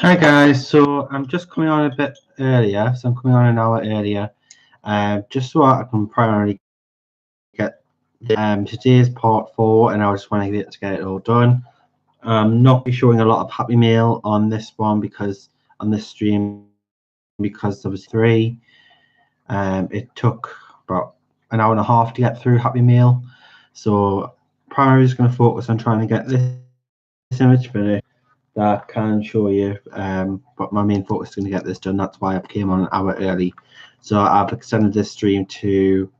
Hi guys, so I'm just coming on a bit earlier, so I'm coming on an hour earlier, just so I can primarily get today's part 4, and I just want to get it all done. Not be showing a lot of Happy Meal on this one because on this stream because there was 3. It took about an hour and a half to get through Happy Meal, so primarily just going to focus on trying to get this image finished. That can show you, but my main focus is going to get this done. That's why I came on an hour early. So I've extended this stream to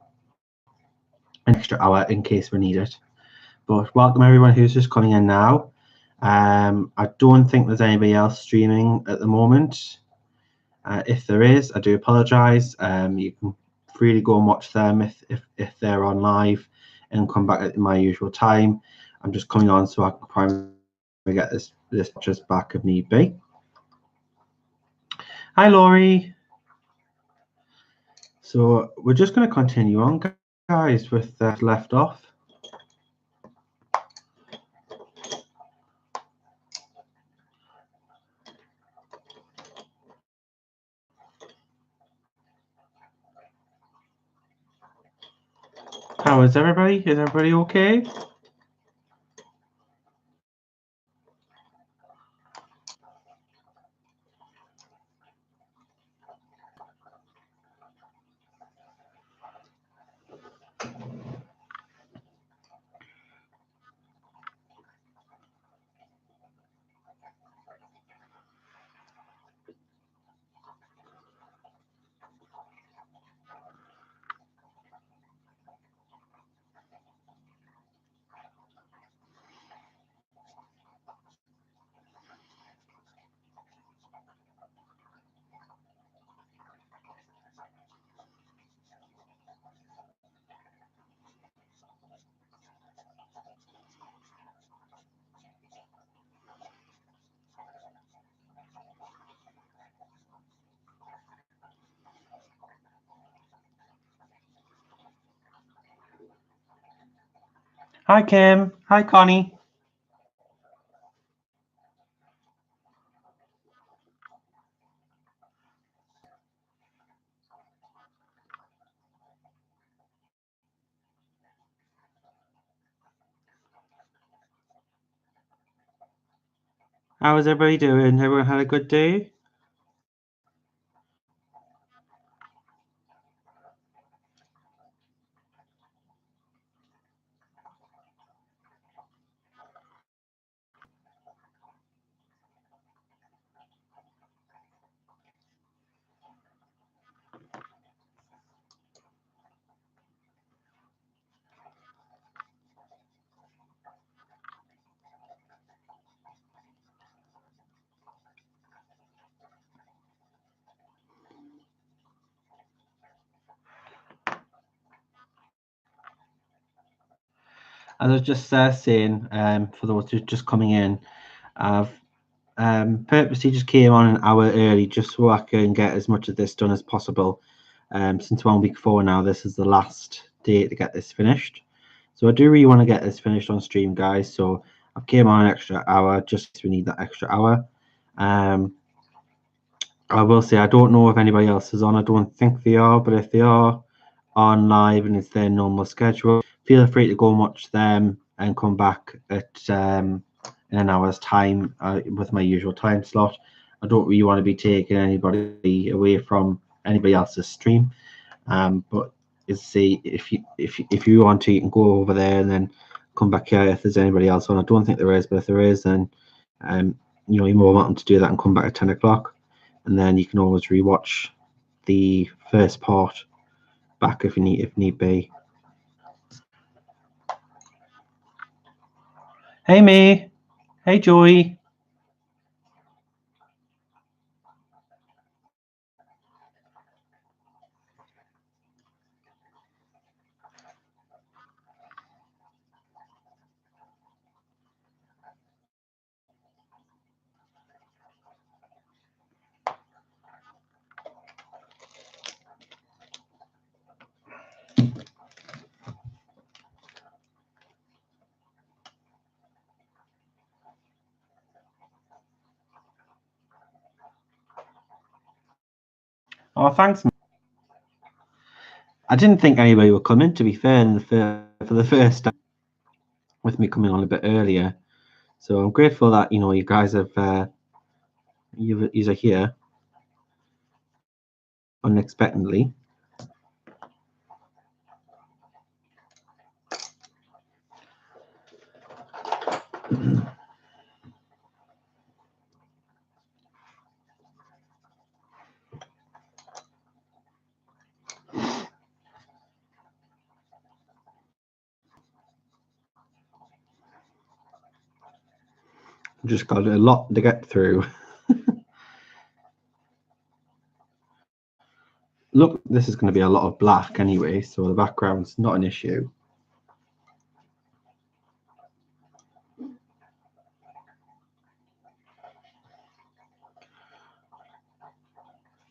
an extra hour in case we need it. But welcome everyone who's just coming in now. I don't think there's anybody else streaming at the moment. If there is, I do apologize. You can freely go and watch them if they're on live and come back at my usual time. I'm just coming on so I can primarily get this just back if need be. Hi Laurie. So we're just going to continue on, guys, with that left off. How is everybody? Is everybody okay? Hi Kim. Hi Connie. How is everybody doing? Everyone had a good day? As I was just saying, for those who are just coming in, I've purposely just came on an hour early just so I can get as much of this done as possible. Since 1 week 4 now, this is the last day to get this finished. So I do really want to get this finished on stream, guys. So I came on an extra hour just because we need that extra hour. I will say I don't know if anybody else is on. I don't think they are, but if they are on live and it's their normal schedule, feel free to go and watch them and come back at in an hour's time with my usual time slot. I don't really want to be taking anybody away from anybody else's stream, but see if you want to, you can go over there and then come back here if there's anybody else on. I don't think there is, but if there is, then you know, you're more welcome to do that and come back at 10 o'clock, and then you can always rewatch the first part back if need be. Hey May. Hey Joey. Oh, thanks. I didn't think anybody would come in, to be fair, for the first time, with me coming on a bit earlier. So I'm grateful that, you know, you guys have, you are here unexpectedly. Just got a lot to get through. Look, this is going to be a lot of black anyway, so the background's not an issue.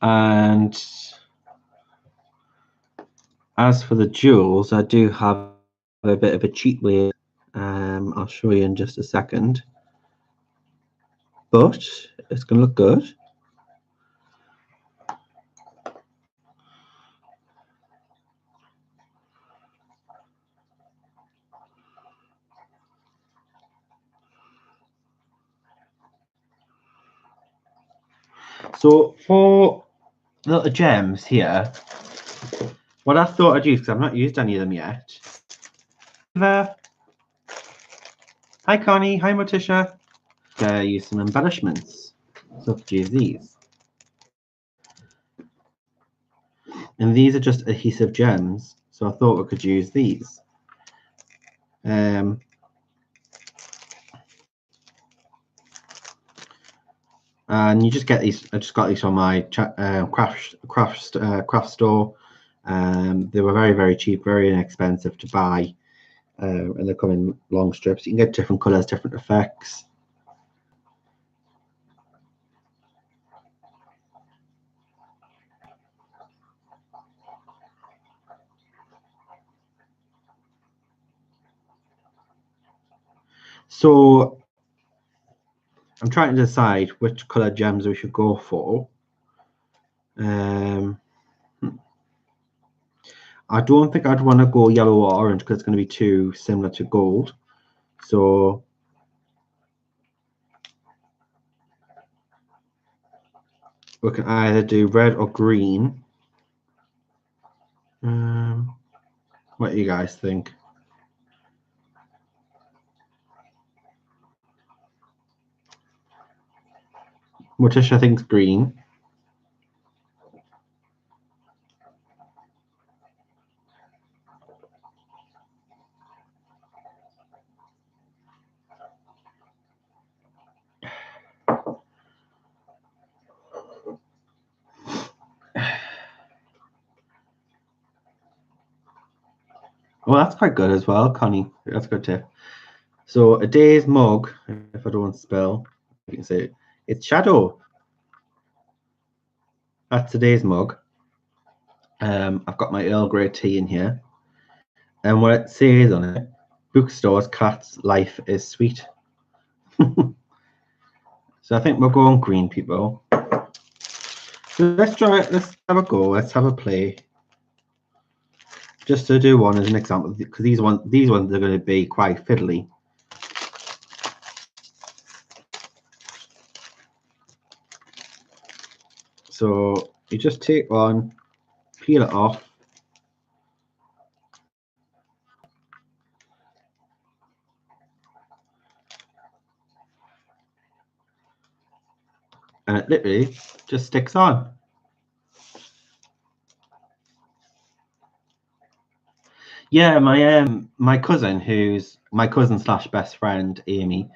And as for the jewels, I do have a bit of a cheat way. I'll show you in just a second. But it's going to look good. So for little gems here, what I thought I'd use, because I've not used any of them yet. Hi Connie, hi Morticia. Use some embellishments. So I could use these. And these are just adhesive gems, so I thought we could use these. And you just get these. I just got these from my craft store. They were very, very cheap, very inexpensive to buy, and they come in long strips. You can get different colors, different effects. So I'm trying to decide which color gems we should go for. I don't think I'd want to go yellow or orange because it's going to be too similar to gold. So we can either do red or green. What do you guys think? Morticia thinks green. Well, that's quite good as well, Connie. That's a good tip. So a day's mug, if I don't spell, you can say it's shadow. That's today's mug. I've got my Earl Grey tea in here. And what it says on it, bookstores, cats, life is sweet. So I think we're going green, people. So let's try it. Let's have a go. Let's have a play. Just to do one as an example, because these ones are going to be quite fiddly. So you just take one, peel it off. And it literally just sticks on. Yeah, my cousin, who's my cousin / best friend, Amy,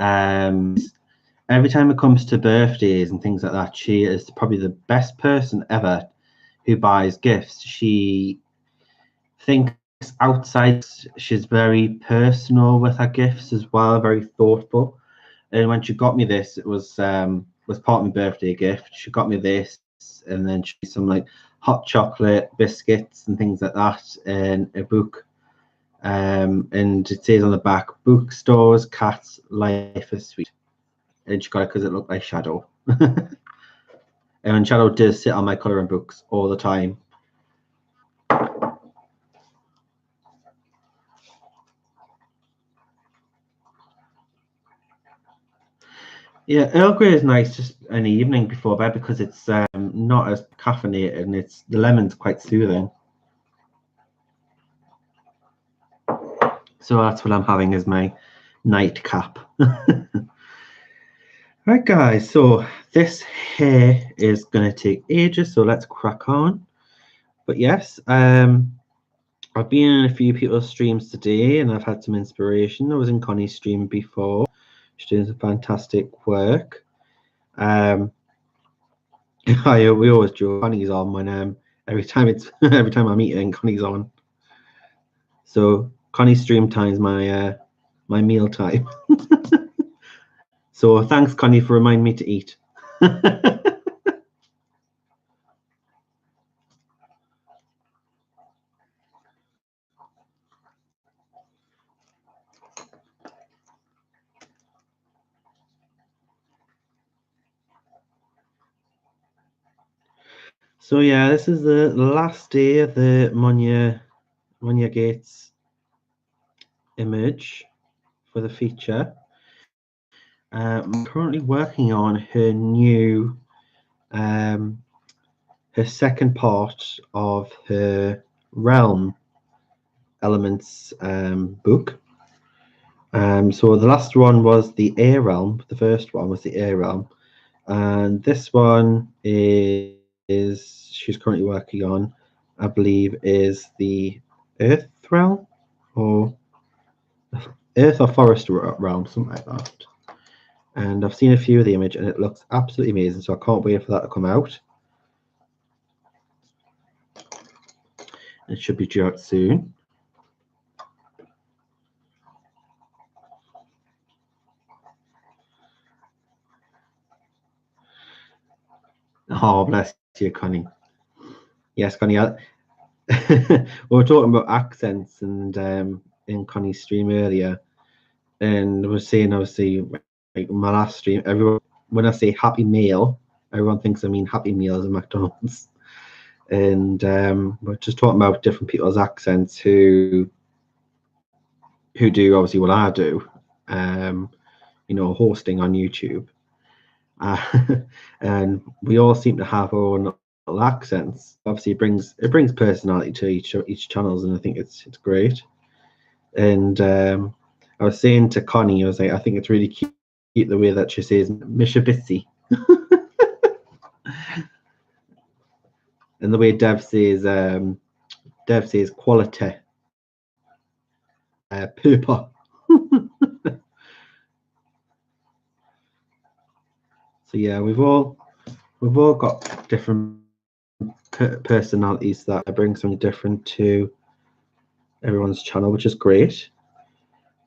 every time it comes to birthdays and things like that, she is probably the best person ever who buys gifts. She thinks outside. She's very personal with her gifts as well, very thoughtful. And when she got me this, it was part of my birthday gift. She got me this, and then she some like hot chocolate, biscuits, and things like that, and a book. And it says on the back, bookstores, cats, life is sweet. And she got it because it looked like shadow. And shadow does sit on my colouring books all the time. Yeah, Earl Grey is nice just in the evening before bed because it's not as caffeinated and the lemon's quite soothing. So that's what I'm having as my nightcap. Right, guys, so this here is going to take ages, so let's crack on. But yes, I've been in a few people's streams today and I've had some inspiration. I was in Connie's stream before. She's doing some fantastic work. We always joke Connie's on when every time I'm eating, Connie's on. So Connie's stream time's my my meal time. So thanks, Connie, for reminding me to eat. So yeah, this is the last day of the Monja Gates image for the feature. I'm currently working on her new, her second part of her realm elements book. So the last one was the air realm. The first one was the air realm, and this one is she's currently working on, I believe, is the earth realm or earth or forest realm, something like that. And I've seen a few of the image and it looks absolutely amazing, so I can't wait for that to come out. It should be due out soon. Oh, bless you, Connie. Yes, Connie. We were talking about accents and in Connie's stream earlier, and I was saying, obviously, like my last stream, everyone, when I say happy meal, everyone thinks I mean happy meals at McDonald's. And we're just talking about different people's accents who do obviously what I do, you know, hosting on YouTube. And we all seem to have our own little accents. Obviously, it brings personality to each channels, and I think it's great. And I was saying to Connie, I was like, I think it's really cute the way that she says Mishabitsi, and the way Dev says quality, paper. So yeah, we've all got different personalities that bring something different to everyone's channel, which is great.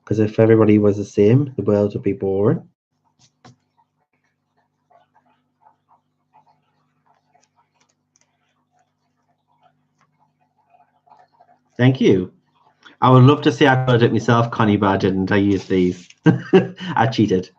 Because if everybody was the same, the world would be boring. Thank you. I would love to say I could it myself, Connie, but I didn't. I used these. I cheated.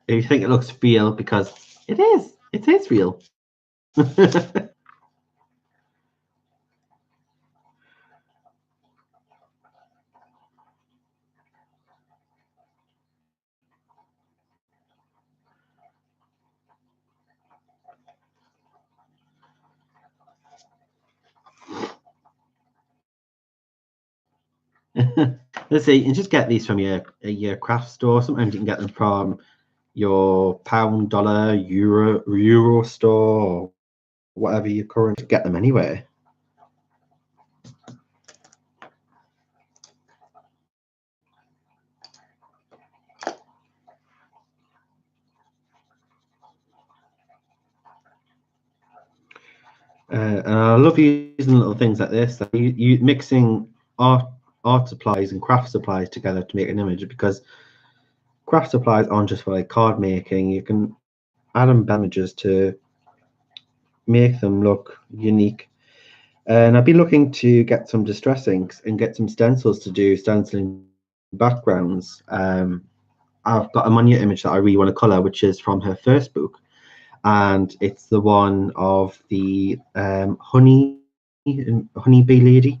If you think it looks real, because it is real. Let's see, you can just get these from your craft store. Sometimes you can get them from your pound, dollar, euro store, or whatever you currently get them anyway. And I love using little things like this. You mixing art supplies and craft supplies together to make an image, because craft supplies aren't just for like card making. You can add them images to make them look unique. And I've been looking to get some distress inks and get some stencils to do stenciling backgrounds. I've got a Monja image that I really want to colour, which is from her first book, and it's the one of the honeybee lady.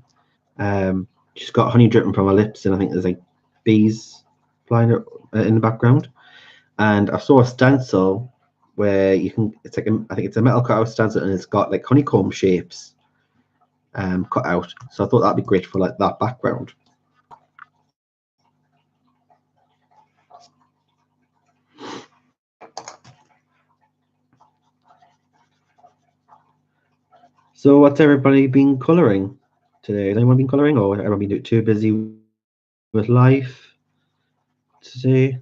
She's got honey dripping from her lips, and I think there's like bees flying in the background. And I saw a stencil where you can. It's like I think it's a metal cutout stencil, and it's got like honeycomb shapes cut out. So I thought that'd be great for like that background. So what's everybody been colouring today? Has anyone been colouring, or everyone been too busy with life today?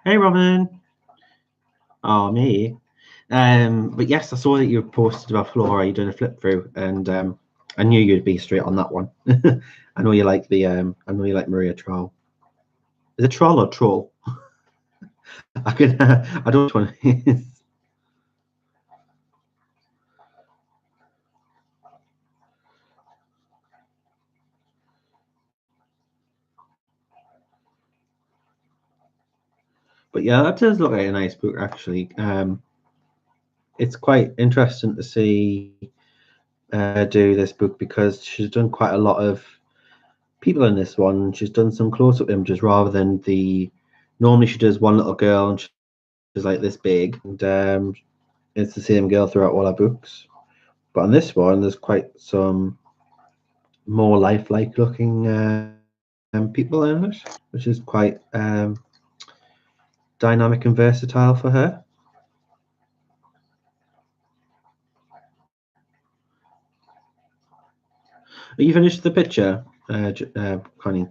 Hey, Robin. Oh, me. But yes, I saw that you posted about Flora. You're doing a flip through, and I knew you'd be straight on that one. I know you like the. I know you like Maria Troll. Is it Troll or Troll? I can. I don't know which one it is. But yeah, that does look like a nice book actually. It's quite interesting to see do this book because she's done quite a lot of people in this one. She's done some close-up images rather than the. Normally, she does one little girl and she's like this big, and it's the same girl throughout all her books. But on this one, there's quite some more lifelike looking people in it, which is quite dynamic and versatile for her. Are you finished the picture, Connie?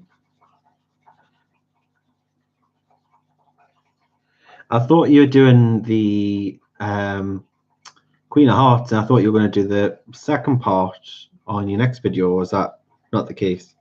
I thought you were doing the Queen of Hearts, and I thought you were going to do the second part on your next video. Was that not the case?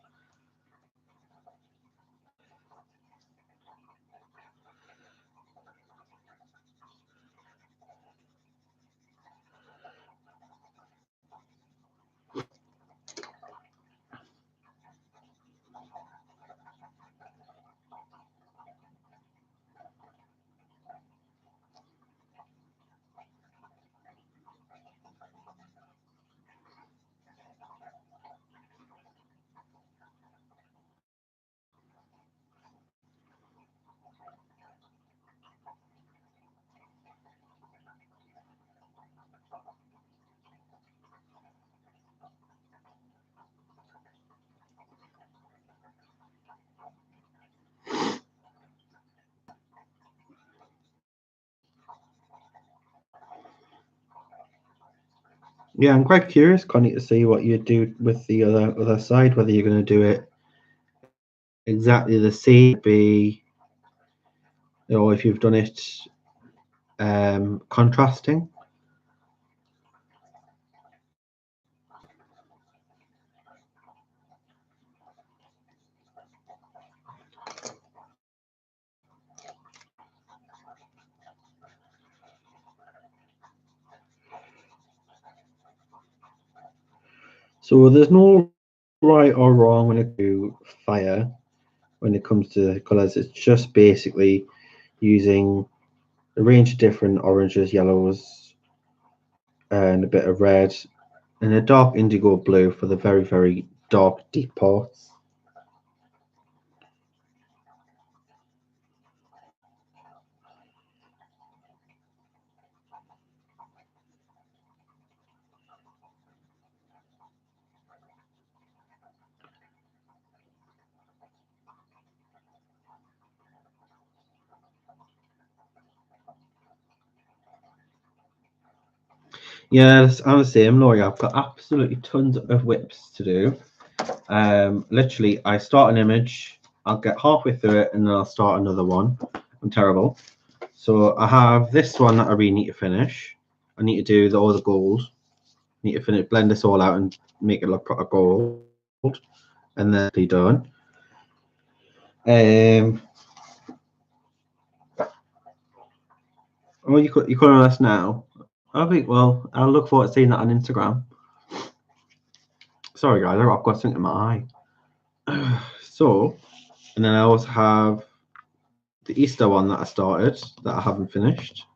Yeah, I'm quite curious, Connie, to see what you do with the other side. Whether you're going to do it exactly the same, be or if you've done it contrasting. So there's no right or wrong when it to fire. When it comes to colors, it's just basically using a range of different oranges, yellows, and a bit of red, and a dark indigo blue for the very, very dark, deep parts. Yeah, I'm the same, Laurie. I've got absolutely tons of whips to do. Literally, I start an image, I'll get halfway through it, and then I'll start another one. I'm terrible. So I have this one that I really need to finish. I need to do all the gold. Need to finish, blend this all out, and make it look proper gold, and then be done. Well, you couldn't ask now. I think. Well, I'll look forward to seeing that on Instagram. Sorry, guys, I've got something in my eye. So, and then I also have the Easter one that I started that I haven't finished.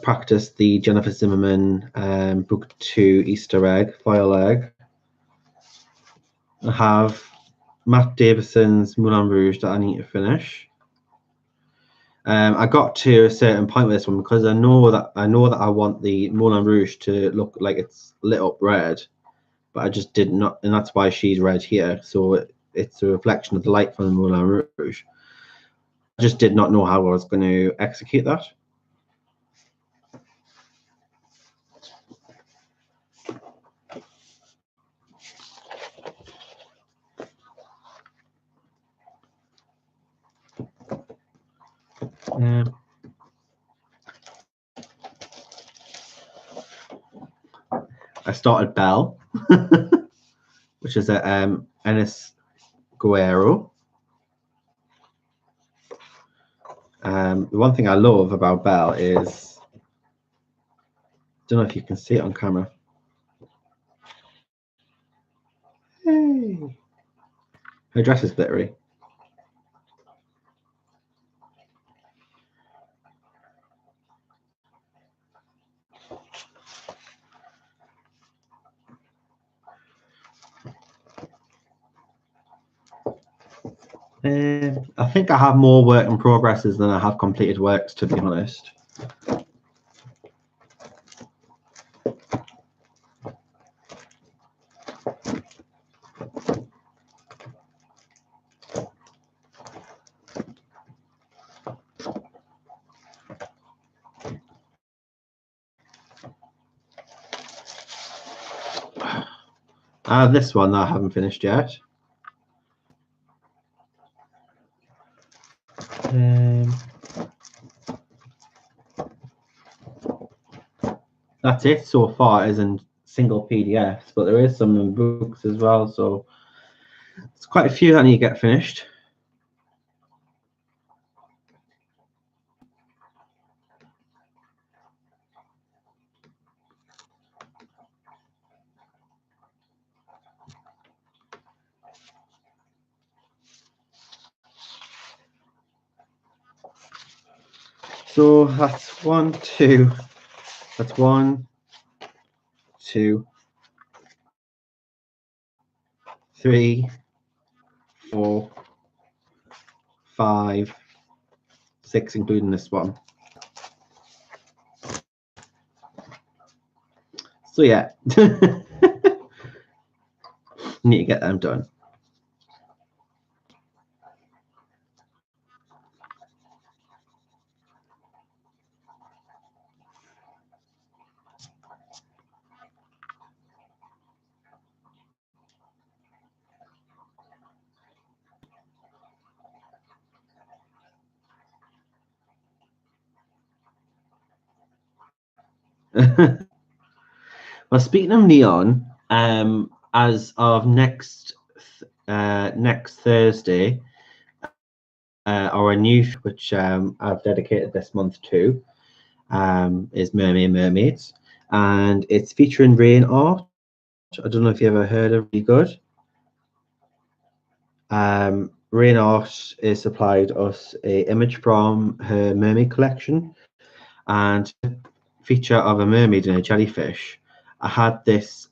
Practice the Jennifer Zimmerman book 2 Easter egg, foil egg. I have Matt Davison's Moulin Rouge that I need to finish. I got to a certain point with this one because I know that I want the Moulin Rouge to look like it's lit up red, but I just did not, and that's why she's red here. So it's a reflection of the light from the Moulin Rouge. I just did not know how I was going to execute that. I started Belle, which is a Ennis Guerrero. The one thing I love about Belle is, I don't know if you can see it on camera. Hey, her dress is glittery. I think I have more work in progresses than I have completed works, to be honest. I have this one that I haven't finished yet. That's it so far, as in single PDFs, but there is some in books as well, so it's quite a few that need to get finished. So that's 1, 2. That's 1, 2, 3, 4, 5, 6, including this one. So yeah, need to get them done. Well, speaking of neon, as of next Thursday, our new, which I've dedicated this month to, is Mermaids, and it's featuring rain art. I don't know if you ever heard of Really Good. Rain art is supplied us a image from her mermaid collection, and feature of a mermaid and a jellyfish. I had this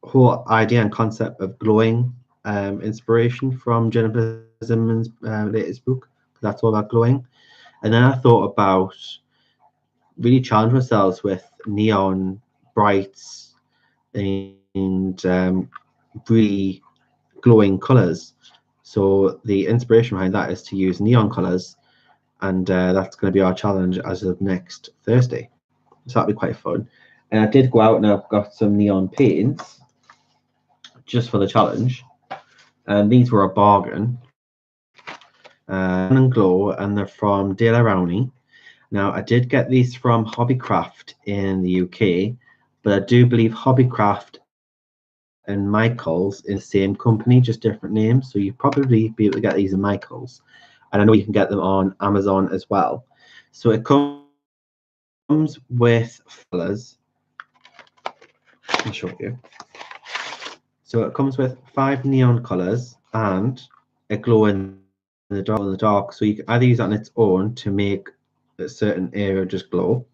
whole idea and concept of glowing inspiration from Jennifer Zimmerman's latest book. That's all about glowing. And then I thought about really challenge ourselves with neon brights and really glowing colors. So the inspiration behind that is to use neon colors, and that's going to be our challenge as of next Thursday. So that'd be quite fun. And I did go out and I've got some neon paints just for the challenge. And these were a bargain. And glow, and they're from De La Rowney. Now, I did get these from Hobbycraft in the UK, but I do believe Hobbycraft and Michael's in the same company, just different names. So you probably be able to get these in Michael's. And I know you can get them on Amazon as well. So it comes with colors. I'll show you. So it comes with 5 neon colors and a glow in the dark. So you can either use that on its own to make a certain area just glow,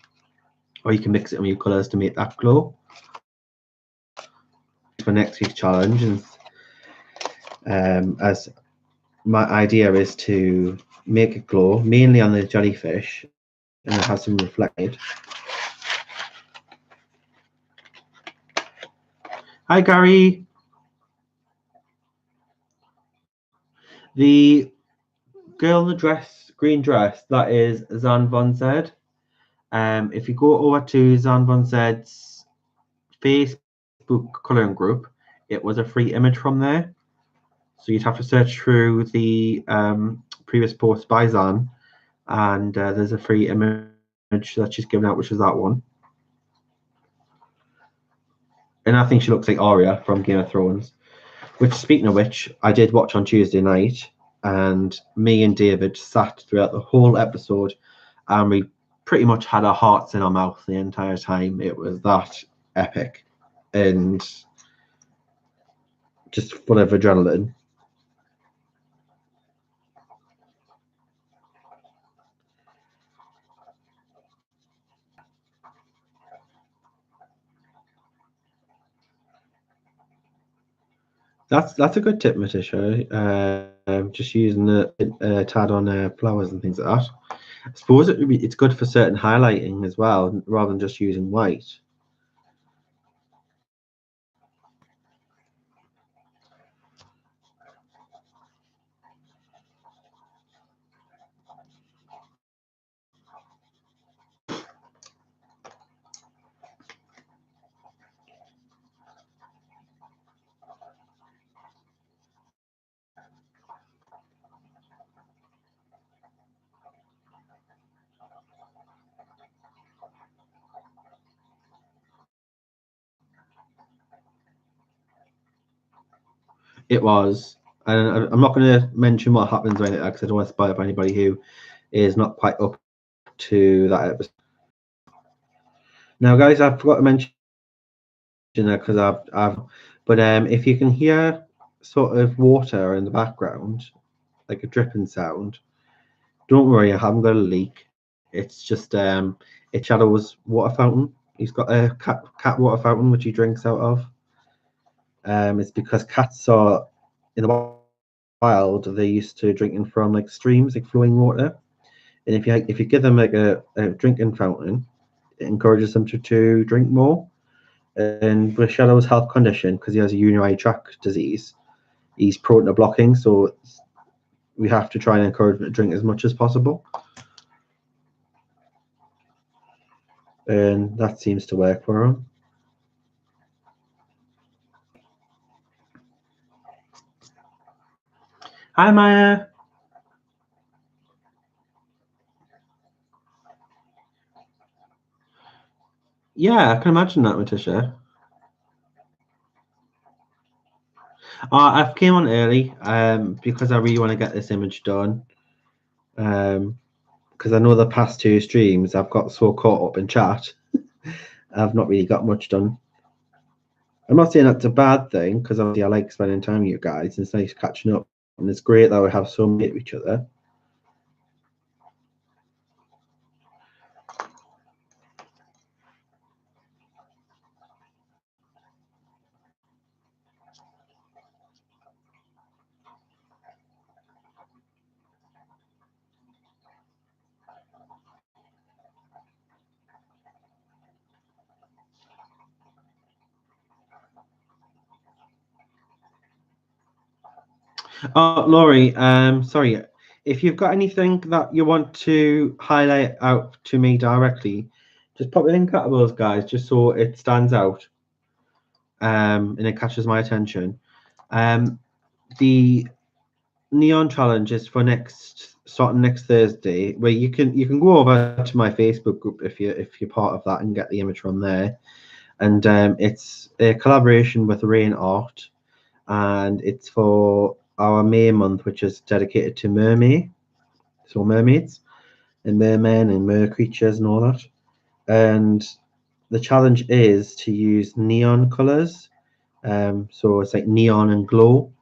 or you can mix it with your colors to make that glow. For next week's challenge, and as my idea is to make it glow mainly on the jellyfish, and it has some reflected. Hi Gary. The girl in the green dress, that is Zan Von Zed. If you go over to Zan Von Zed's Facebook colouring group, it was a free image from there. So you'd have to search through the previous post by Zan, and there's a free image that she's given out, which is that one. And I think she looks like Arya from Game of Thrones. Which, speaking of which, I did watch on Tuesday night, and me and David sat throughout the whole episode, and we pretty much had our hearts in our mouth the entire time. It was that epic and just full of adrenaline. That's a good tip, Matisha. Just using the tad on flowers and things like that. I suppose it's good for certain highlighting as well, rather than just using white. It was, and I'm not going to mention what happens or anything because I don't want to spoil it for anybody who is not quite up to that episode. Now, guys, I forgot to mention that because but if you can hear sort of water in the background, like a dripping sound, don't worry, I haven't got a leak. It's just it's Shadow's water fountain. He's got a cat water fountain which he drinks out of. It's because cats are in the wild, they're used to drinking from like streams, like flowing water. And if you give them like a drinking fountain, it encourages them to drink more. And with Shadow's health condition, because he has a urinary tract disease, he's prone to blocking, so we have to try and encourage him to drink as much as possible. And that seems to work for him. Hi, Maya. Yeah, I can imagine that, Matisha. I came on early because I really want to get this image done. Because I know the past 2 streams I've got so caught up in chat, I've not really got much done. I'm not saying that's a bad thing because obviously I like spending time with you guys. It's nice catching up, and it's great that we have so many of each other. Oh, Laurie, sorry. If you've got anything that you want to highlight out to me directly, just pop the link out of those guys just so it stands out and it catches my attention. The neon challenge is for starting next Thursday, where you can go over to my Facebook group if you're part of that and get the image from there. And it's a collaboration with Rain Art, and it's for our May month, which is dedicated to mermaids and mermen and mer creatures and all that. And the challenge is to use neon colors, so it's like neon and glow,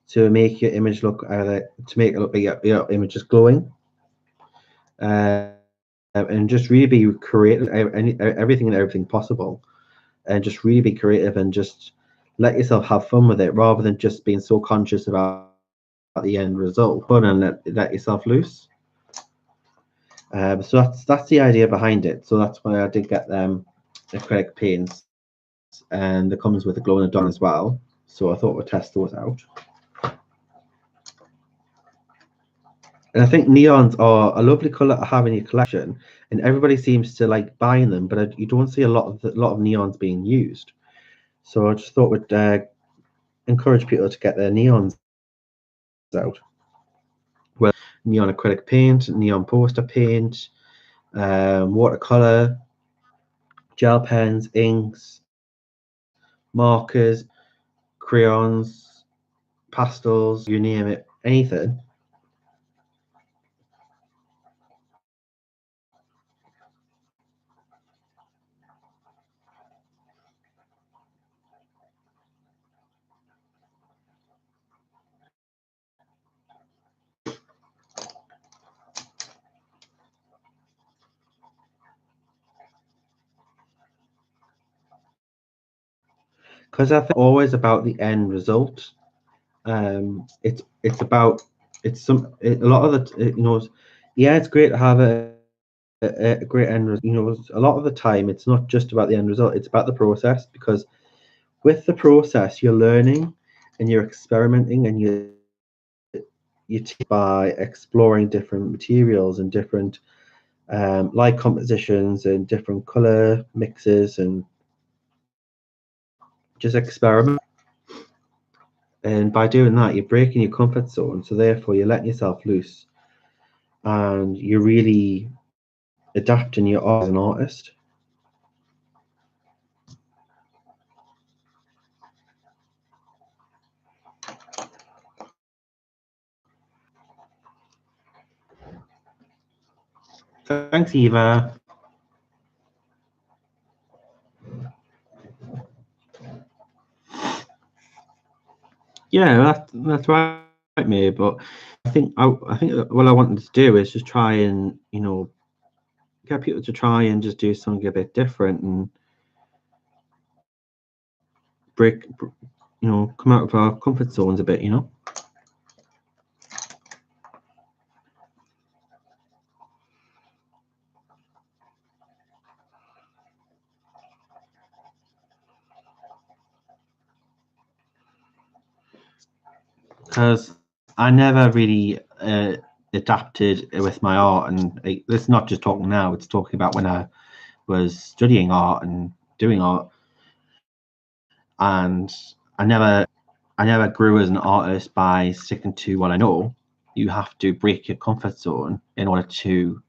to make your image look to make it look like your image is glowing, and just really be creative, everything possible, and just really be creative and just let yourself have fun with it rather than just being so conscious about the end result. Fun and let yourself loose. So that's the idea behind it. So that's why I did get them acrylic paints, and it comes with a glow in the dark as well. So I thought we'd test those out. And I think neons are a lovely color to have in your collection, and everybody seems to like buying them, but you don't see a lot of neons being used. So I just thought we'd encourage people to get their neons out. Well, neon acrylic paint, neon poster paint, watercolor, gel pens, inks, markers, crayons, pastels, you name it, anything. Because I think always about the end result. It's about a lot of yeah, it's great to have a great end result. A lot of the time it's not just about the end result, it's about the process, because with the process you're learning and you're experimenting and you by exploring different materials and different light compositions and different color mixes, and just experiment. And by doing that, you're breaking your comfort zone. So therefore, you're letting yourself loose, and you're really adapting your art as an artist. Thanks, Eva. Yeah, that's right, mate. But I think what I wanted to do is just try and get people to try and just do something a bit different and break, come out of our comfort zones a bit. Because I never really adapted with my art, and it's not just talking now; it's talking about when I was studying art and doing art, and I never grew as an artist by sticking to what I know. You have to break your comfort zone in order to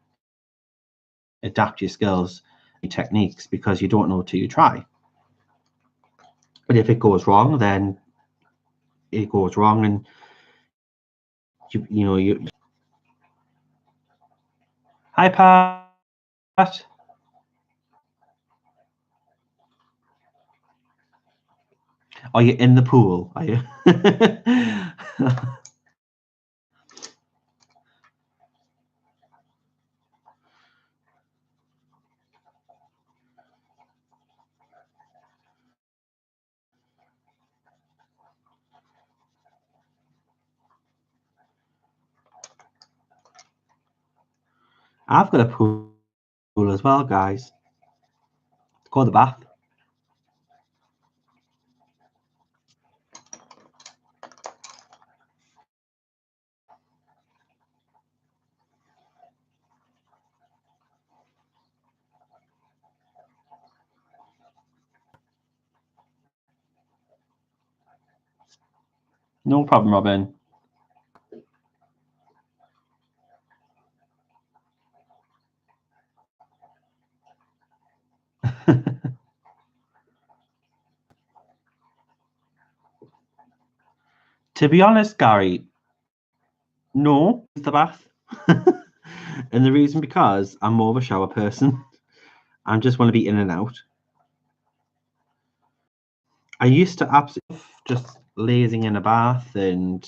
adapt your skills, your techniques, because you don't know till you try. But if it goes wrong, then it goes wrong, and you. Hi, Pat. Are you in the pool? Are you? I've got a pool as well, guys. It's called the bath. No problem, Robin. To be honest, Gary, no, it's the bath. And the reason because I'm more of a shower person. I just want to be in and out. I used to absolutely just lazing in a bath and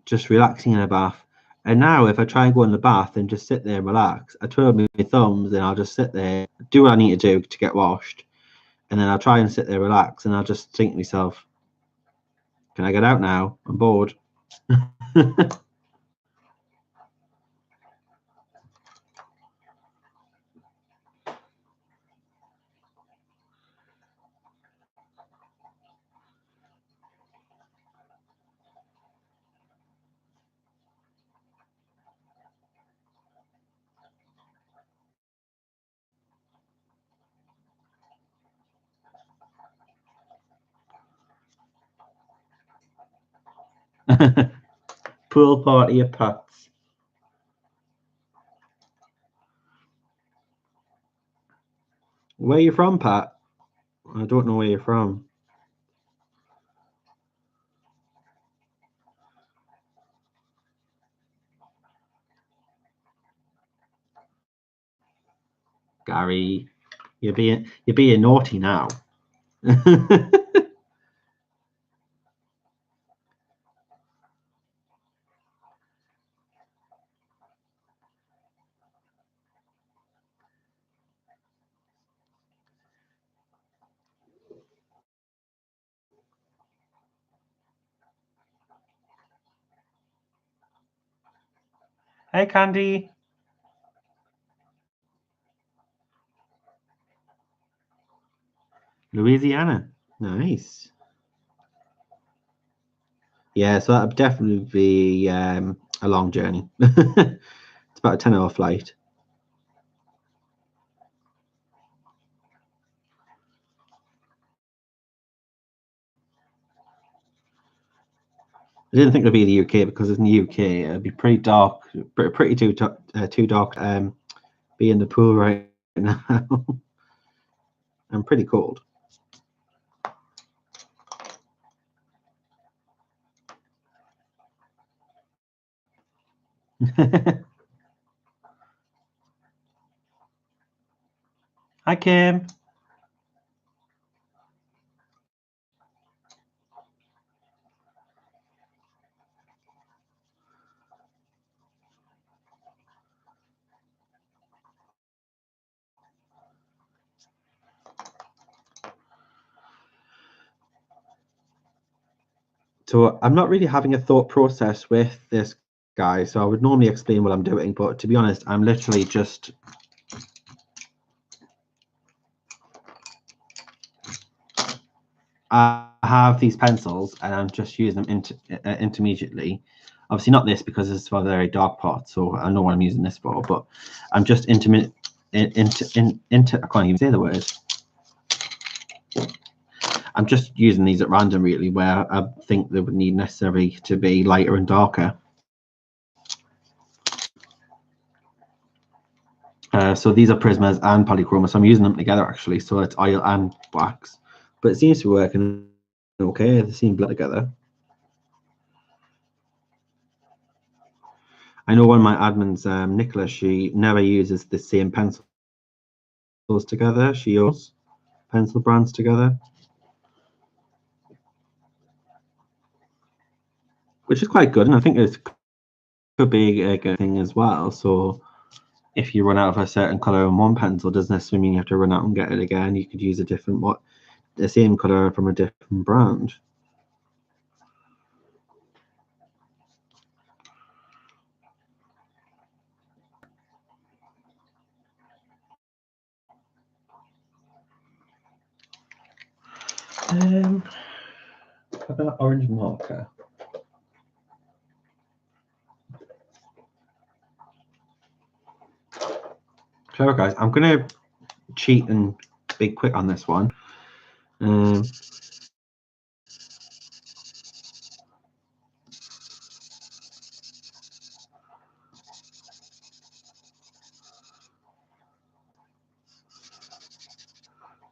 just relaxing in a bath. And now if I try and go in the bath and just sit there and relax, I twirl my thumbs and I'll just sit there, do what I need to do to get washed. And then I'll try and sit there, relax, and I'll just think to myself, can I get out now? I'm bored. Pool party of Pats. Where are you from, Pat? I don't know where you're from. Gary, you're being naughty now. Hey, Candy. Louisiana. Nice. Yeah, so that'd definitely be a long journey. It's about a 10-hour flight. I didn't think it'd be the UK because in the UK it'd be pretty dark, pretty too dark. Be in the pool right now. I'm pretty cold. Hi, Kim. So I'm not really having a thought process with this guy. So I would normally explain what I'm doing, but to be honest, I'm literally just I have these pencils and I'm just using them intermediately. Obviously not this because it's for a very dark part, so I know what I'm using this for, but I'm just I can't even say the word. I'm just using these at random really where I think they would need necessary to be lighter and darker. So these are Prismas and Polychroma, so I'm using them together actually, so it's oil and wax. But it seems to be working okay, they seem blend together. I know one of my admins, Nicola, she never uses the same pencils together. She uses pencil brands together, which is quite good. And I think it could be a good thing as well. So if you run out of a certain color in one pencil, doesn't necessarily mean you have to run out and get it again. You could use a different the same color from a different brand. About orange marker. So guys, I'm gonna cheat and be quick on this one.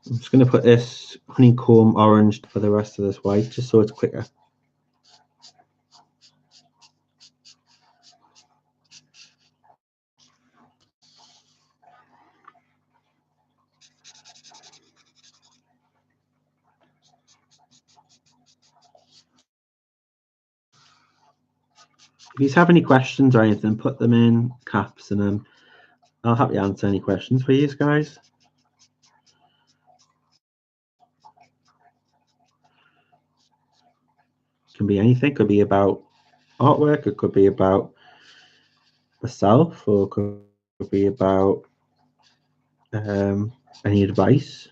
I'm just going to put this honeycomb orange for the rest of this white, just so it's quicker. If you have any questions or anything, put them in caps, and I'll happily answer any questions for you guys. It can be anything. It could be about artwork. It could be about myself, or it could be about any advice.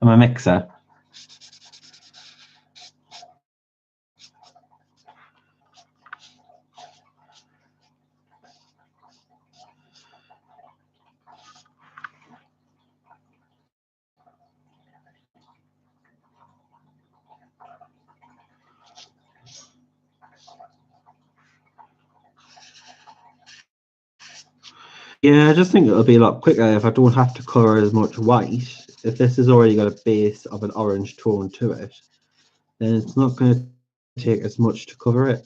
I'm a mixer. Yeah, I just think it'll be a lot quicker if I don't have to colour as much white. If this has already got a base of an orange tone to it, then it's not going to take as much to cover it.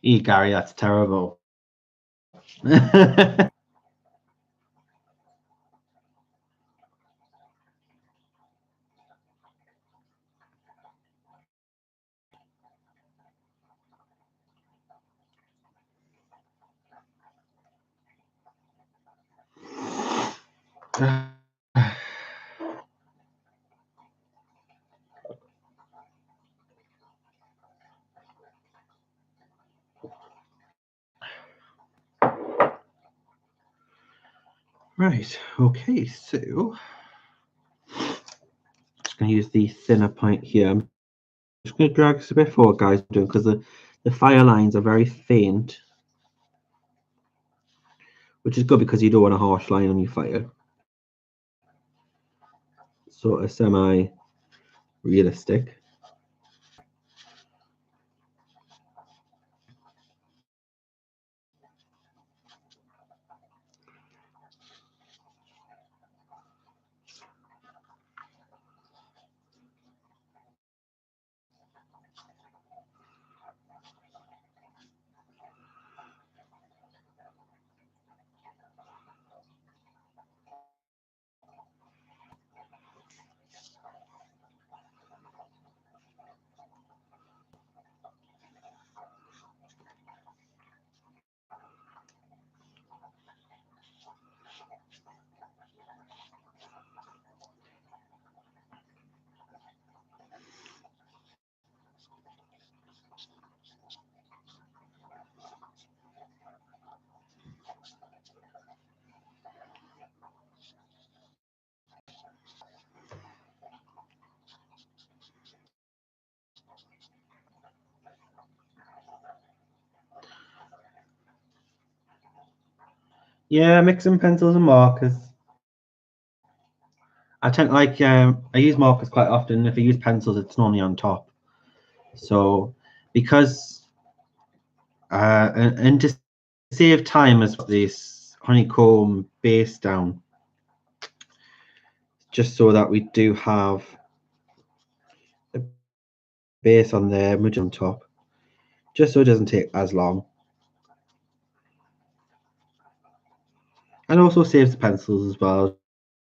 Gary, that's terrible. Right, okay, so just going to use the thinner point here. I'm just going to drag this a bit forward, guys, because the fire lines are very faint, which is good because you don't want a harsh line on your fire. Sort of semi-realistic. Yeah, mixing pencils and markers. I tend like I use markers quite often. If I use pencils, it's normally on top. So because and to save time as this honeycomb base down, just so that we do have a base on there, smudge on top, just so it doesn't take as long. And also saves the pencils as well,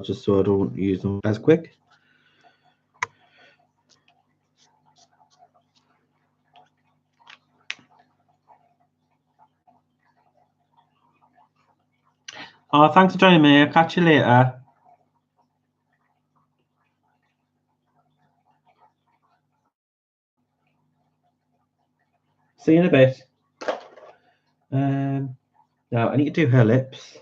just so I don't use them as quick. Oh, thanks for joining me. I'll catch you later. See you in a bit. Now I need to do her lips.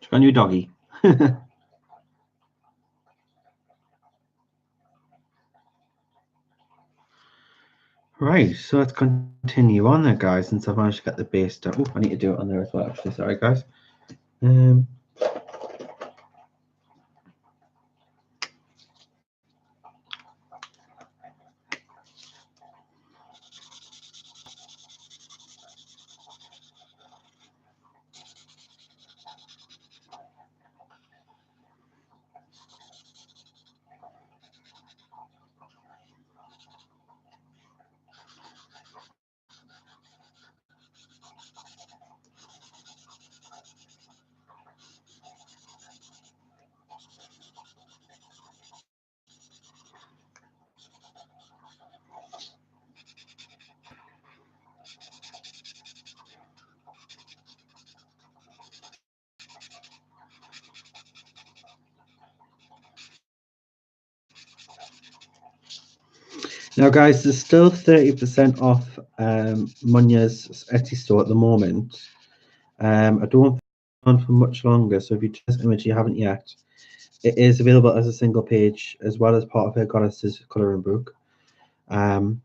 Check on your doggy. Right, so let's continue on there, guys, since I've managed to get the base done. Oh, I need to do it on there as well, actually. Sorry, guys. Now, guys, there's still 30% off Monja's Etsy store at the moment. I don't think it's on for much longer, so if you test image you haven't yet, it is available as a single page as well as part of her Goddesses colouring book. And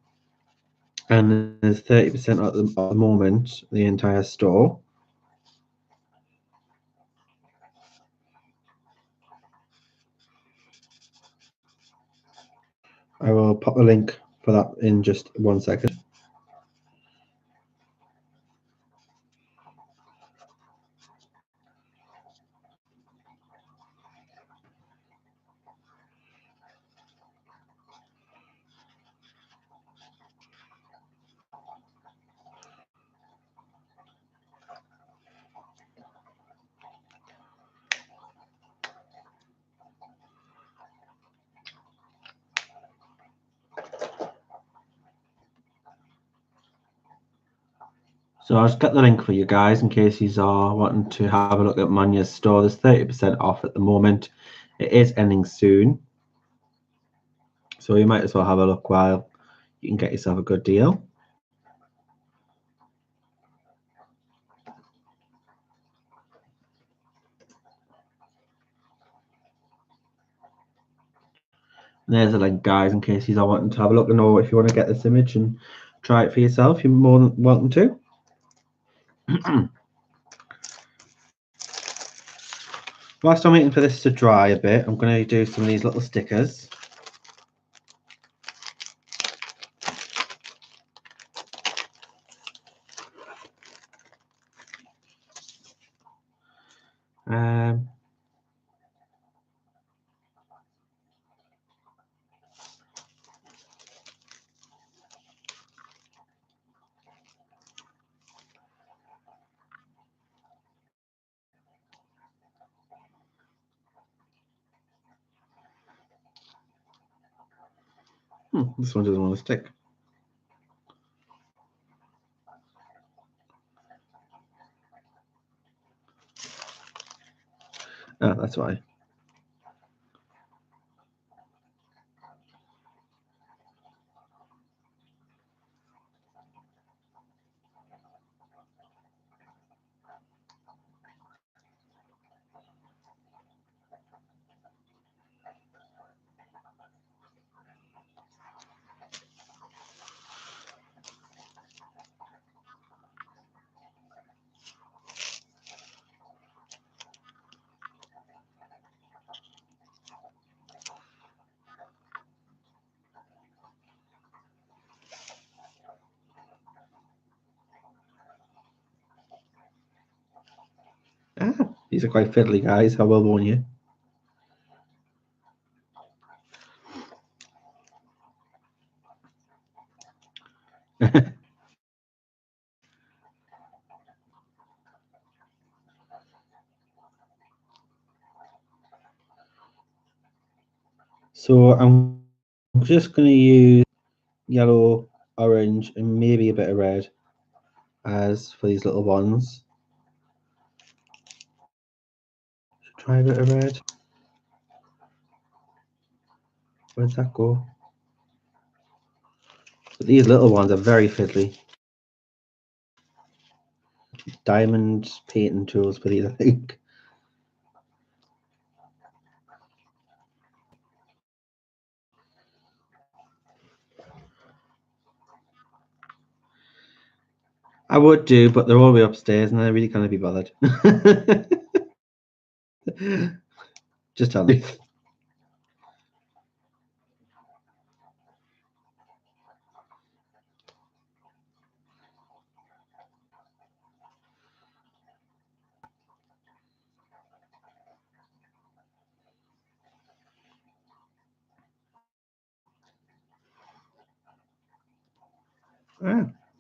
there's 30% at the moment, the entire store. I will pop a link for that in just 1 second. So I'll just get the link for you guys in case you are wanting to have a look at Monja's store. There's 30% off at the moment. It is ending soon, so you might as well have a look while you can get yourself a good deal. And there's a link, guys, in case you are wanting to have a look and know if you want to get this image and try it for yourself. You're more than welcome to. Whilst I'm waiting for this to dry a bit, I'm going to do some of these little stickers. This one doesn't want to stick. Oh, that's why. These are quite fiddly, guys. I will warn you. So I'm just going to use yellow, orange, and maybe a bit of red as for these little ones. Try a bit of red. Where'd that go? But these little ones are very fiddly. Diamond painting tools for these, I think. I would do, but they're all the way upstairs, and I really can't be bothered. Just tell me.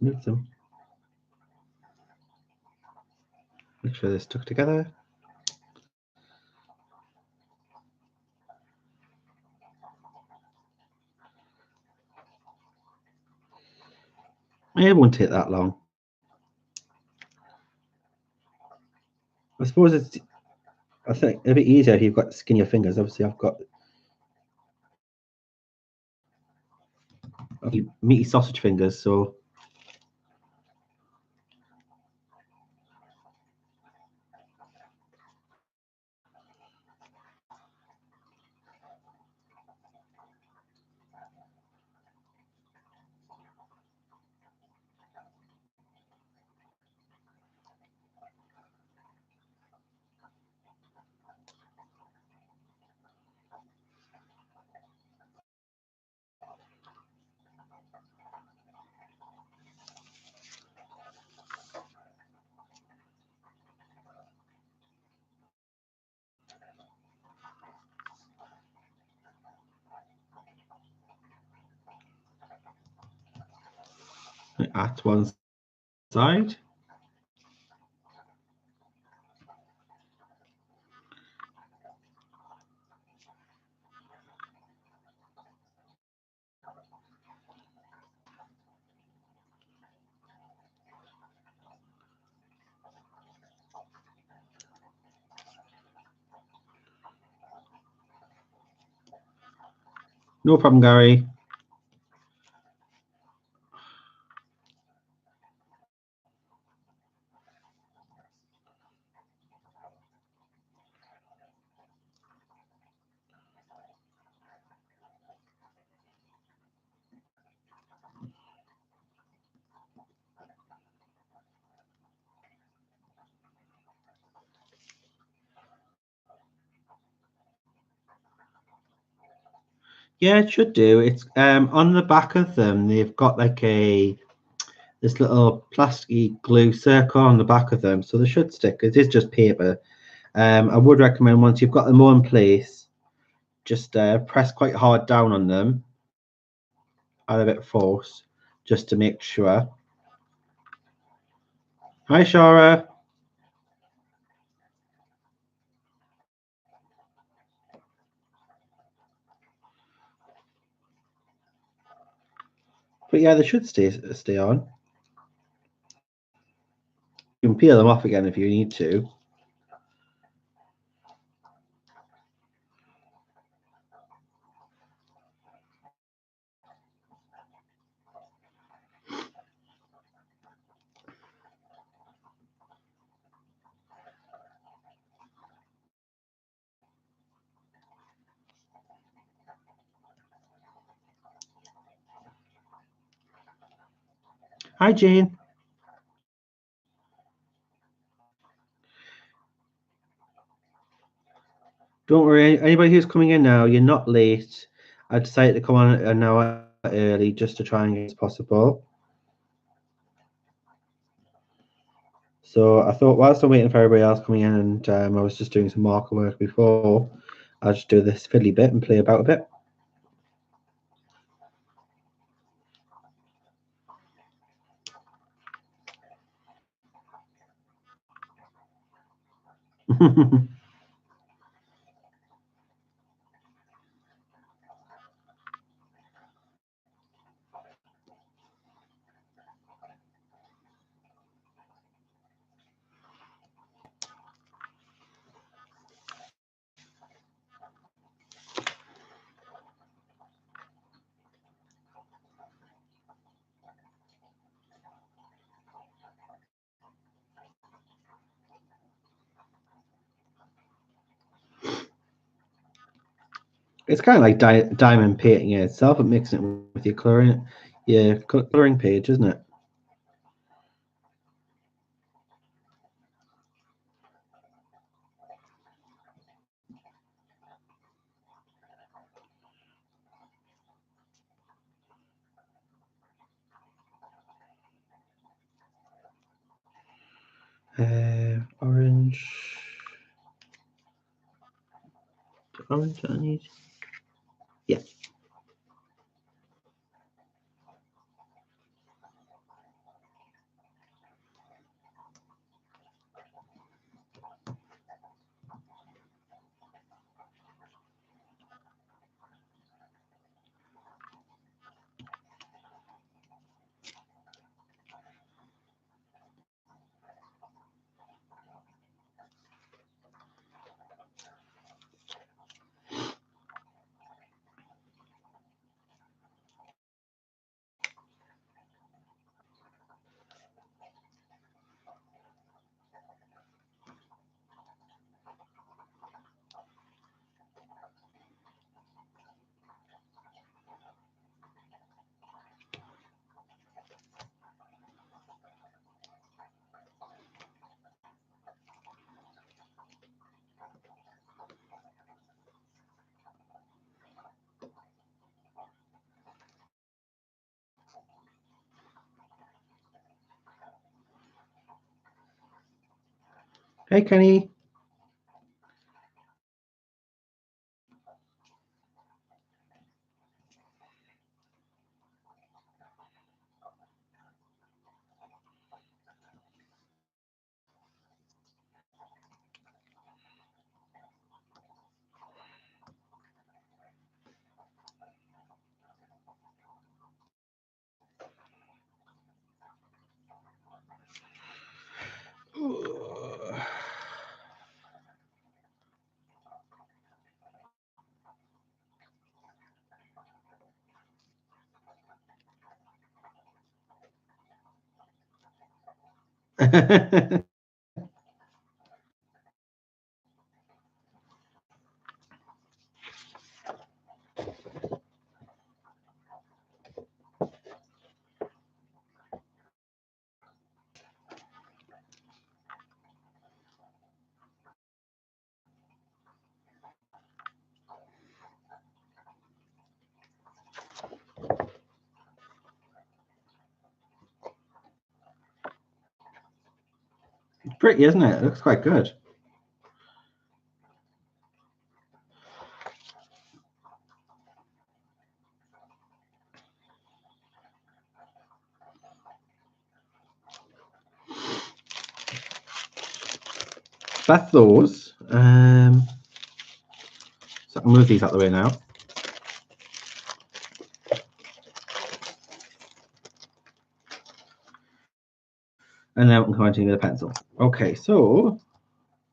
Move them. Make sure they're stuck together. It won't take that long. I suppose it's, I think, a bit easier if you've got skinnier fingers. Obviously, I've got meaty sausage fingers, so. At one side. No problem, Gary. Yeah, it should do. It's on the back of them. They've got like this little plasticky glue circle on the back of them, so they should stick. It is just paper, I would recommend once you've got them all in place, just press quite hard down on them, add a bit of force, just to make sure. Hi, Shara. But yeah, they should stay on. You can peel them off again if you need to. Hi, Jane. Don't worry, anybody who's coming in now, you're not late. I decided to come on an hour early just to try and get as possible. So I thought whilst I'm waiting for everybody else coming in and I was just doing some marker work before, I'll just do this fiddly bit and play about a bit. It's kind of like diamond painting in itself, but mixing it with your colouring page, isn't it? Orange. Orange I need. Yeah. Hey, Kenny. Pretty, isn't it? It looks quite good. that's those. So I can move these out the way now. And now we can continue with the pencil. Okay, so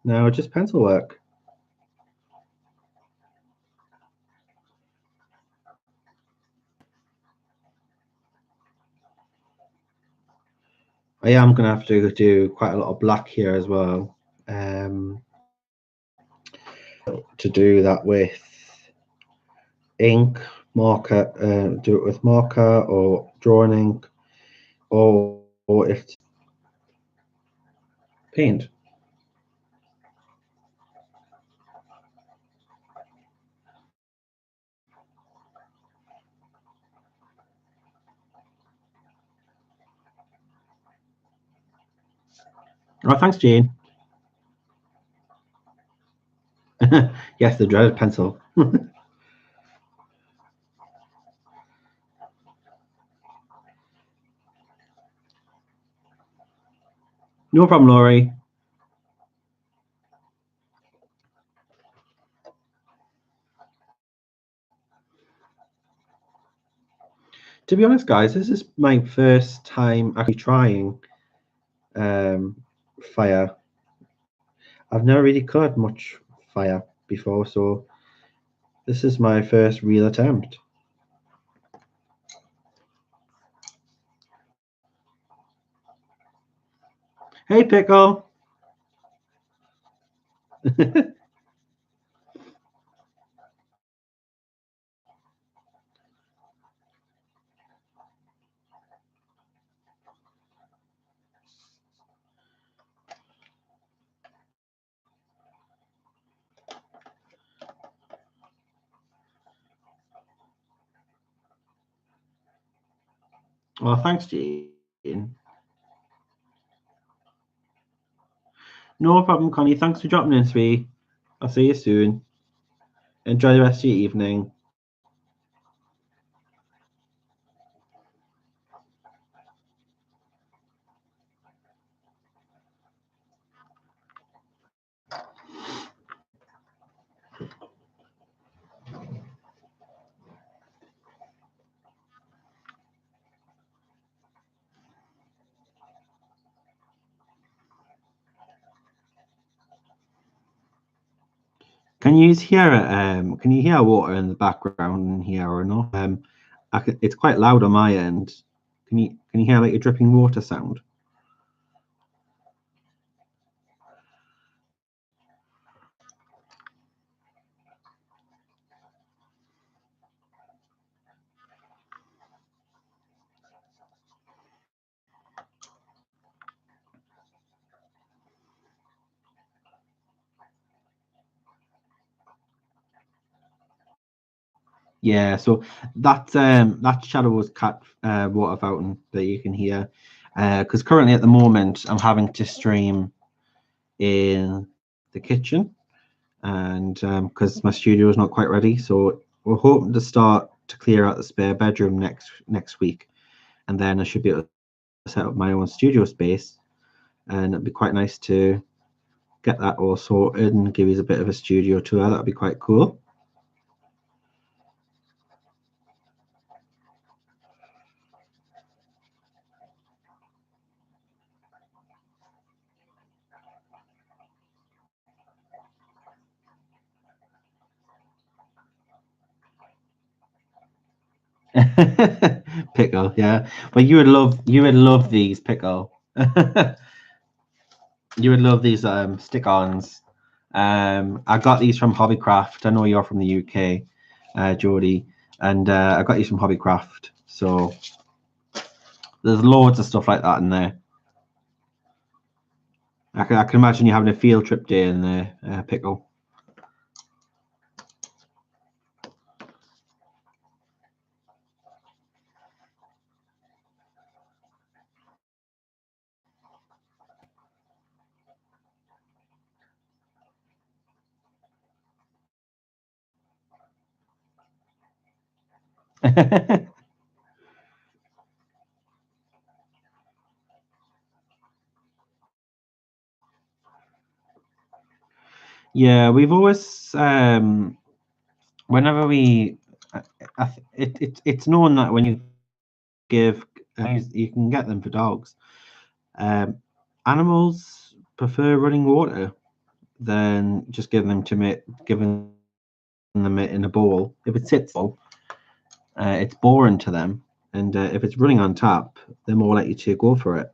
now just pencil work. I am going to have to do quite a lot of black here as well. To do that with ink, marker, do it with marker or drawing ink, or if paint. Oh, thanks, Jane. Yes, the dreaded pencil. No problem, Laurie. To be honest, guys, this is my first time actually trying fire. I've never really colored much fire before, so this is my first real attempt. Hey, Pickle. Well, thanks, Jane. No problem, Connie. Thanks for dropping in, sweetie. I'll see you soon. Enjoy the rest of your evening. Can you hear it? Can you hear water in the background here or not? It's quite loud on my end. Can you hear like a dripping water sound? Yeah, so that shadow was cat water fountain that you can hear. Because currently at the moment I'm having to stream in the kitchen, and because my studio is not quite ready, so we're hoping to start to clear out the spare bedroom next week, and then I should be able to set up my own studio space, and it'd be quite nice to get that all sorted and give you a bit of a studio tour. That'd be quite cool. Pickle, yeah. But you would love these, Pickle. You would love these stick-ons. I got these from Hobbycraft. I know you're from the UK, Jodie, and I got these from Hobbycraft. So there's loads of stuff like that in there. I can imagine you having a field trip day in there, Pickle. Yeah, we've always whenever we, it's known that when you give, you can get them for dogs. Um, Animals prefer running water than just giving them it in a bowl. If it sits full, it's boring to them, and if it's running on tap, they're more likely to go for it.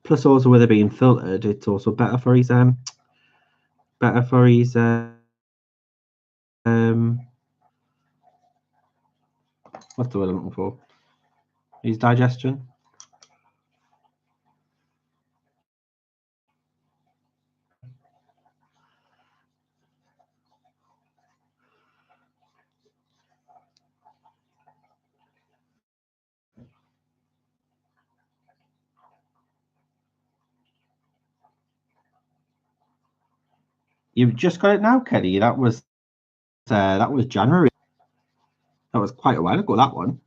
Plus, also with it being filtered, it's also better for his what's the word I'm looking for? His digestion. You've just got it now, Kelly. That was January. That was quite a while ago. That one.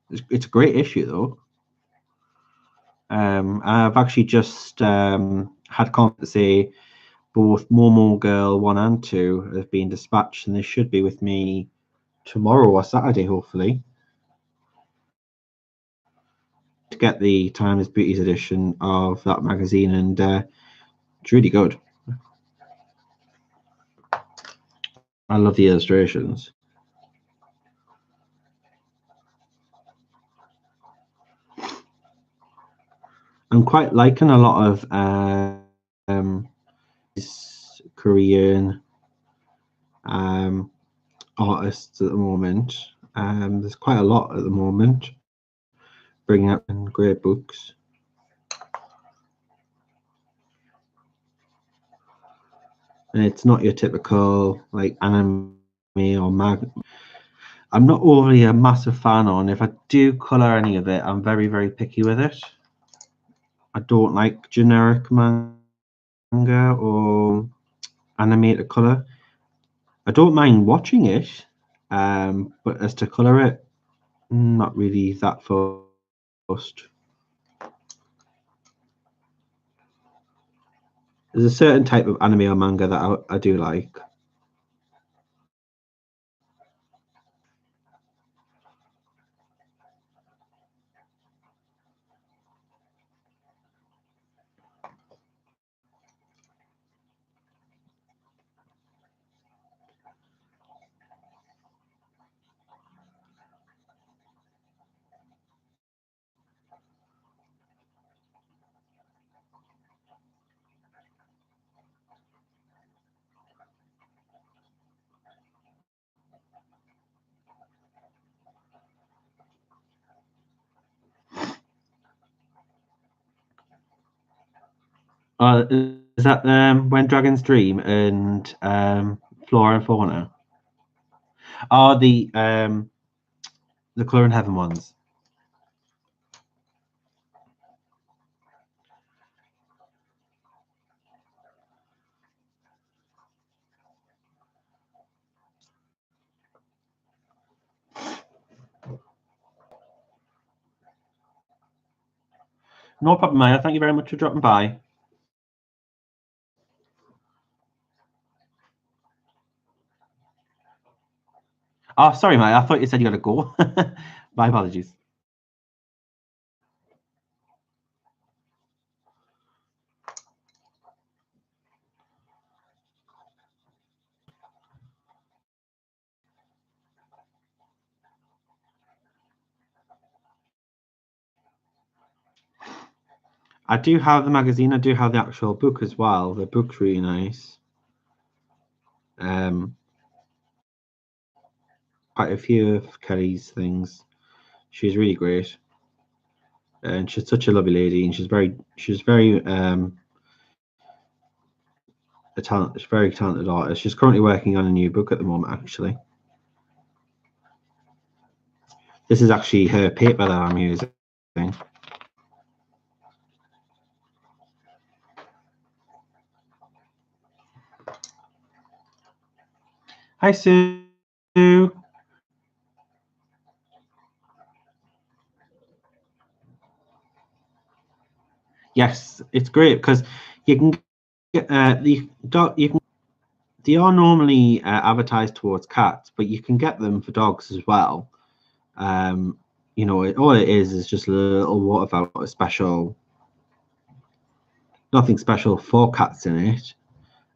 It's a great issue though. I've actually just had contact to say both Momo Girl 1 and 2 have been dispatched, and they should be with me tomorrow or Saturday, hopefully, to get the Timeless Beauties edition of that magazine, and it's really good. I love the illustrations. I'm quite liking a lot of Korean artists at the moment. There's quite a lot at the moment, bringing up in great books. And it's not your typical like anime or mag. I'm not overly a massive fan on. If I do color any of it, I'm very, very picky with it. I don't like generic manga or animated color. I don't mind watching it, but as to color it, not really that fussed. There's a certain type of anime or manga that I do like. Is that When Dragons Dream and Flora and Fauna? Are the Colour in Heaven ones? No problem, Maya. Thank you very much for dropping by. Oh, sorry, Maya. I thought you said you got to go. My apologies. I do have the magazine. I do have the actual book as well. The book's really nice. Um, Quite a few of Kelly's things. She's really great, and she's such a lovely lady, and she's very she's a very talented artist. She's currently working on a new book at the moment, actually. This is actually her paper that I'm using. Hi, Sue. Yes, it's great because you can get the dog. You can. They are normally advertised towards cats, but you can get them for dogs as well. Um, all it is just a little water fountain, a special, nothing special for cats in it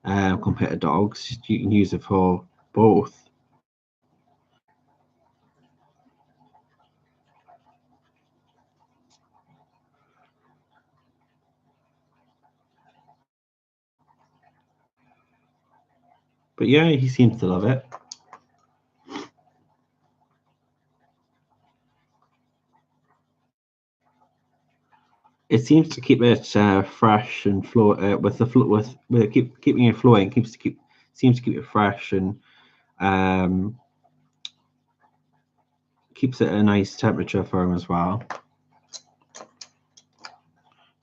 compared to dogs. You can use it for both. But yeah, he seems to love it. It seems to keep it fresh and flow with the with keeping it flowing. Seems to keep it fresh and um, keeps it at a nice temperature for him as well.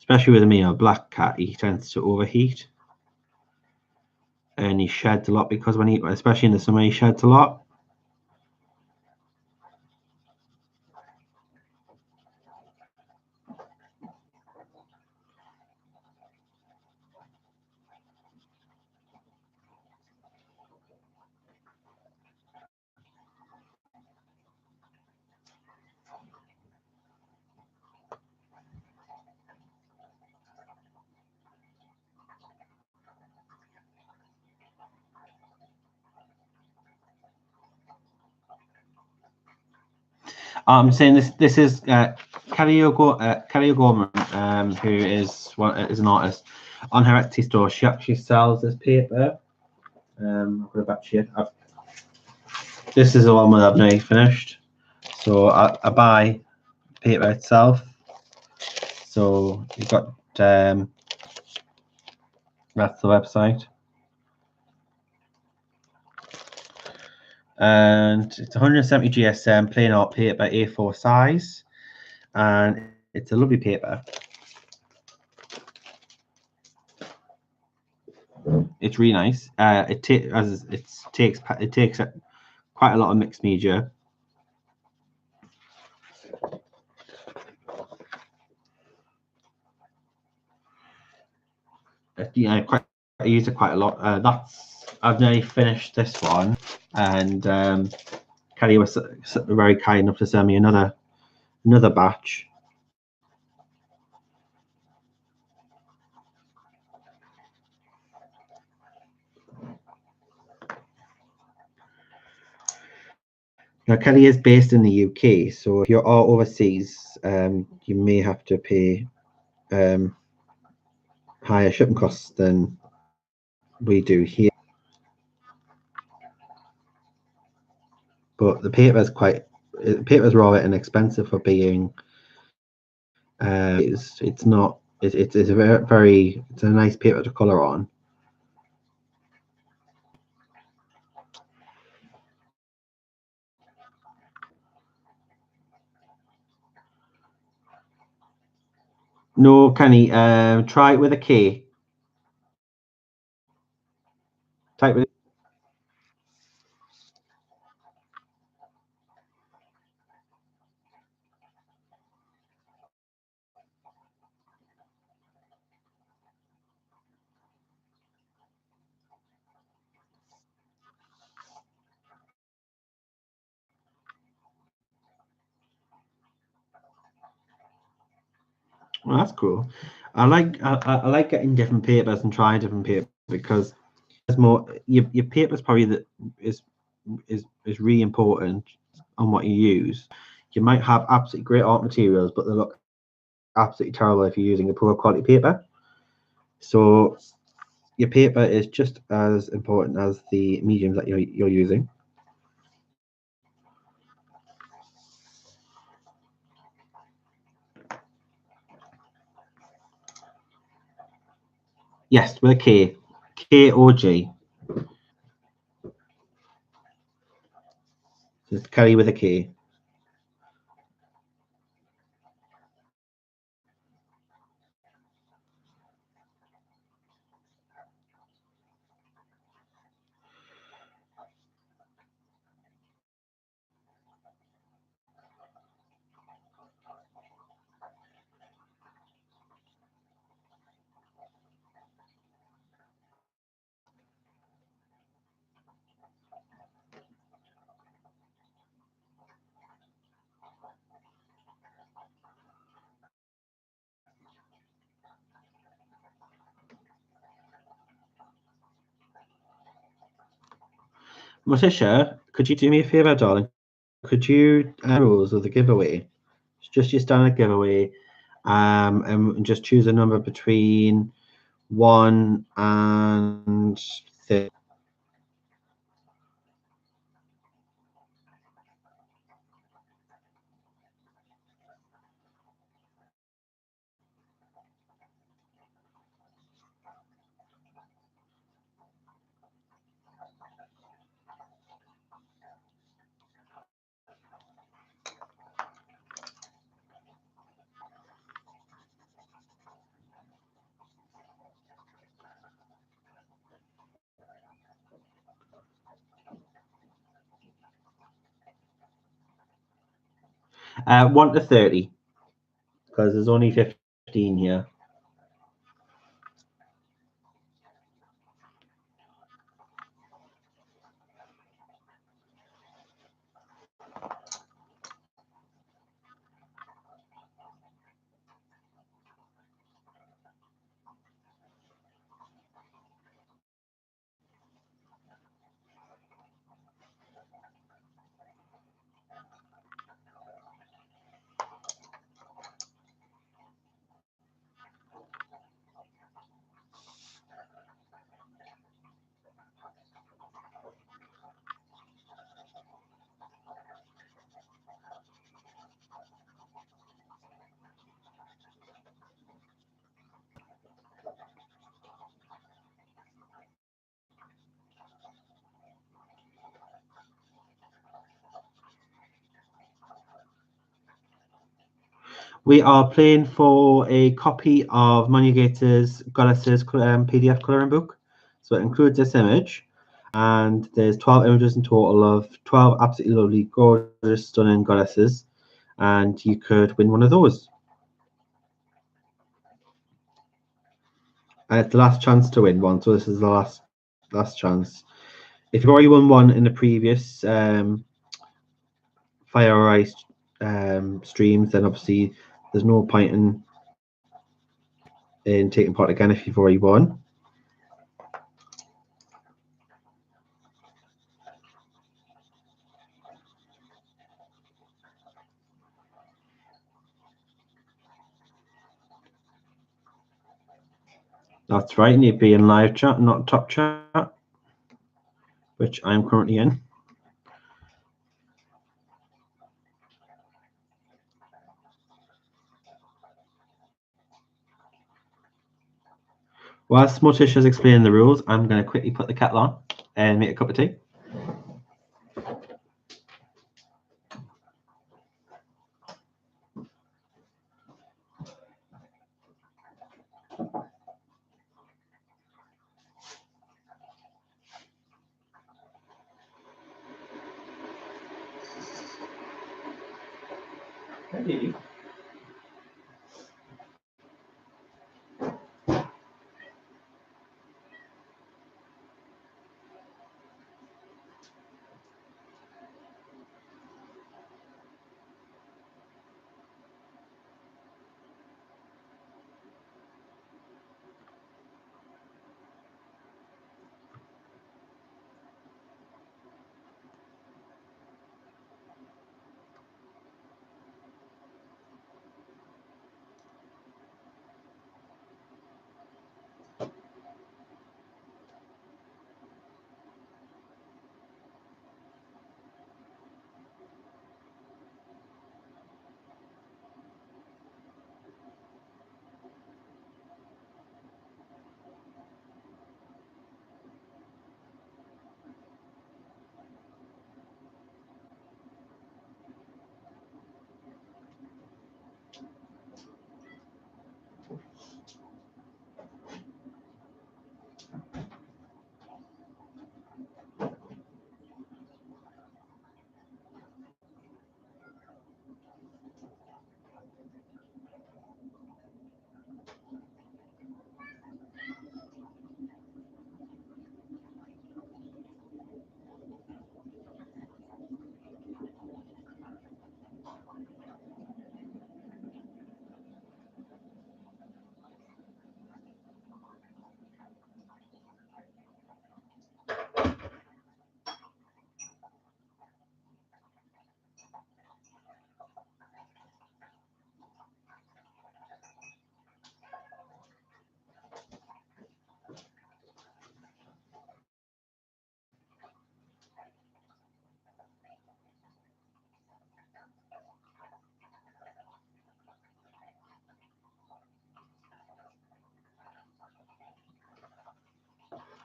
Especially with me, a black cat, he tends to overheat and he sheds a lot because especially in the summer, he sheds a lot. I'm saying this is Kelly O'Gorman, who is an artist. On her Etsy store, she actually sells this paper. I'll put it back to you. This is the one that I've now finished. So I buy paper itself. So you've got that's the website. And it's 170 GSM plain art paper A4 size, and it's a lovely paper. It's really nice. It takes quite a lot of mixed media. I use it quite a lot. I've nearly finished this one, and Kelly was very kind enough to send me another batch. Now, Kelly is based in the UK, so if you're all overseas, you may have to pay higher shipping costs than we do here. But the paper's rather inexpensive for being. It's not. It's a very it's a nice paper to color on. No, Kenny, try it with a K. Type with. Well, that's cool. I like getting different papers and trying different papers because there's more. Your paper's probably is really important on what you use. You might have absolutely great art materials, but they look absolutely terrible if you're using a poor quality paper. So your paper is just as important as the mediums that you're using. Yes, with a K, K-O-G. Just Kelly with a K. Morticia, could you do me a favor, darling? Could you rules of the giveaway? It's just your standard giveaway, and just choose a number between 1 and 30. 1 to 30, because there's only 15 here. We are playing for a copy of Monja Gates' Goddesses PDF colouring book. So it includes this image, and there's 12 images in total of 12 absolutely lovely, gorgeous, stunning goddesses, and you could win one of those. And it's the last chance to win one, so this is the last chance. If you've already won one in the previous Fire or Ice streams, then obviously there's no point in taking part again if you've already won. That's right, and you'd be in live chat, not top chat, which I'm currently in. Whilst Morticia's explaining the rules, I'm going to quickly put the kettle on and make a cup of tea.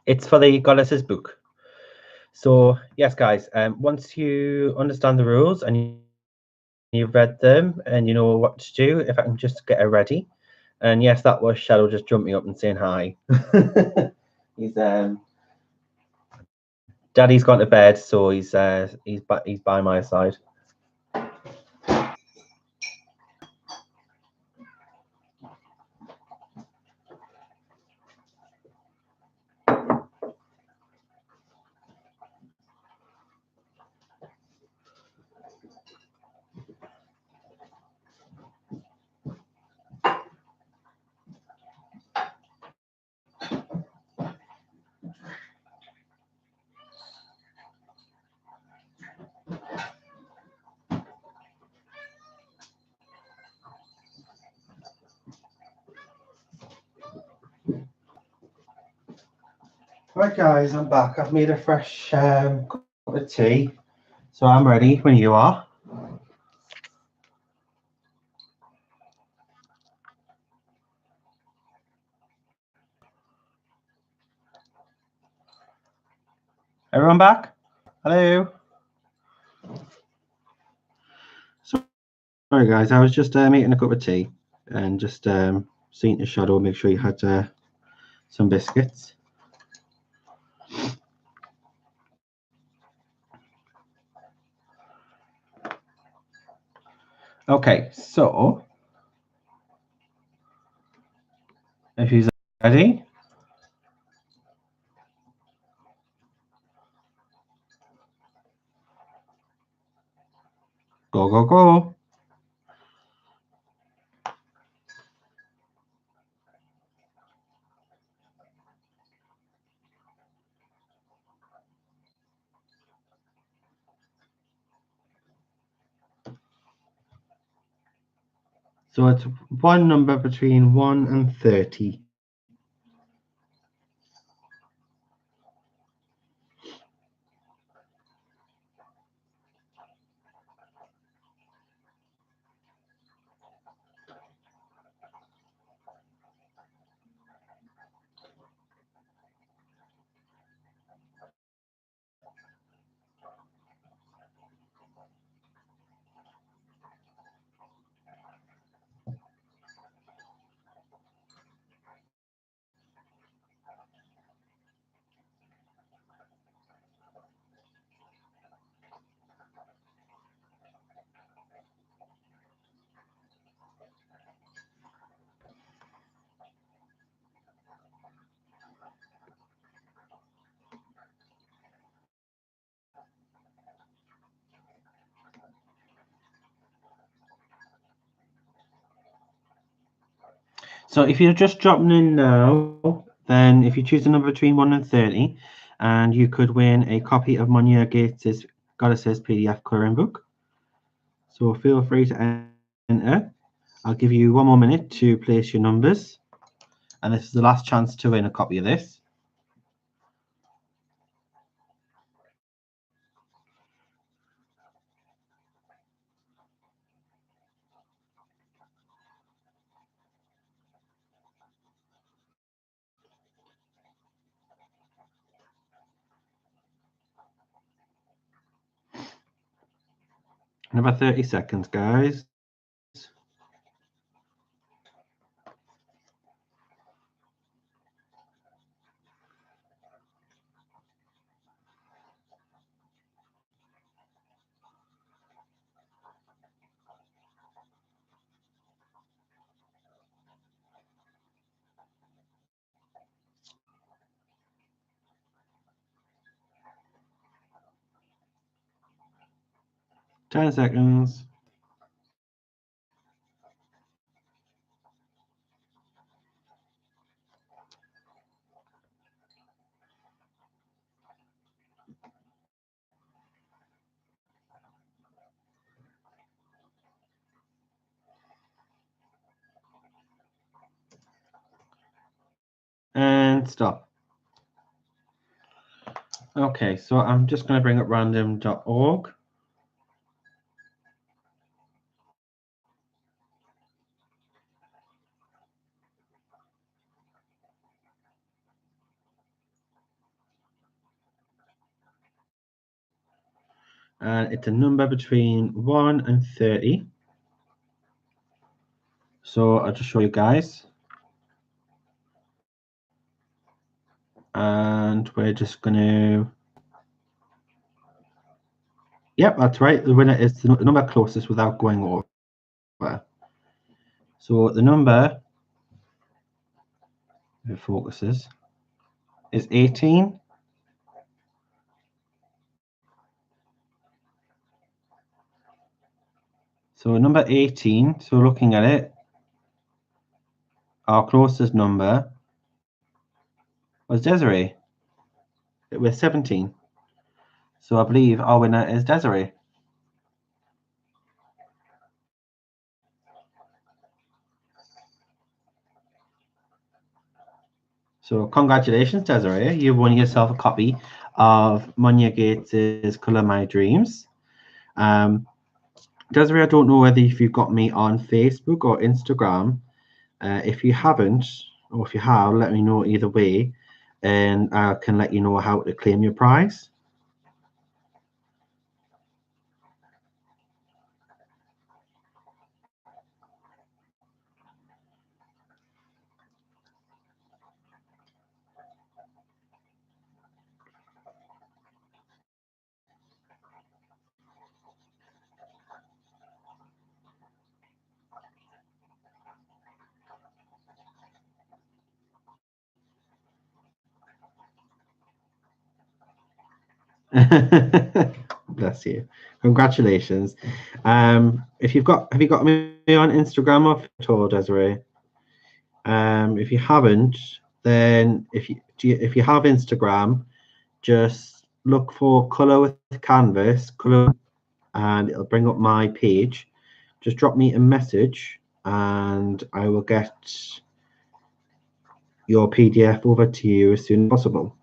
It's for the Goddess's book. So yes, guys, once you understand the rules and you've read them and you know what to do, if I can just get her ready. And yes, that was Shadow just jumping up and saying hi. He's Daddy's gone to bed, so he's by my side. Right, guys, I'm back. I've made a fresh cup of tea, so I'm ready when you are. Everyone back? Hello. Sorry, guys. I was just making a cup of tea and just seeing the Shadow, make sure you had some biscuits. Okay, so if he's ready, go, go, go. So it's one number between 1 and 30. So if you're just dropping in now, then if you choose a number between 1 and 30, and you could win a copy of Monja Gates' Goddess's PDF coloring book. So feel free to enter. I'll give you 1 more minute to place your numbers. And this is the last chance to win a copy of this. Another 30 seconds, guys. Ten seconds. And stop. Okay, so I'm just going to bring up random.org. and it's a number between 1 and 30. So I'll just show you guys. And we're just going to... Yep, that's right. The winner is the number closest without going over. So the number, if it focuses, is 18. So number 18, so looking at it, our closest number was Desiree with 17. So I believe our winner is Desiree. So congratulations, Desiree. You've won yourself a copy of Monja Gates' Colour My Dreams. Desiree, I don't know whether if you've got me on Facebook or Instagram. If you haven't, or if you have, let me know either way, and I can let you know how to claim your prize. Bless you. Congratulations. Have you got me on Instagram or at all, Desiree? If you haven't, then if you have Instagram, just look for Colour with Canvas, and it'll bring up my page. Just drop me a message and I will get your PDF over to you as soon as possible.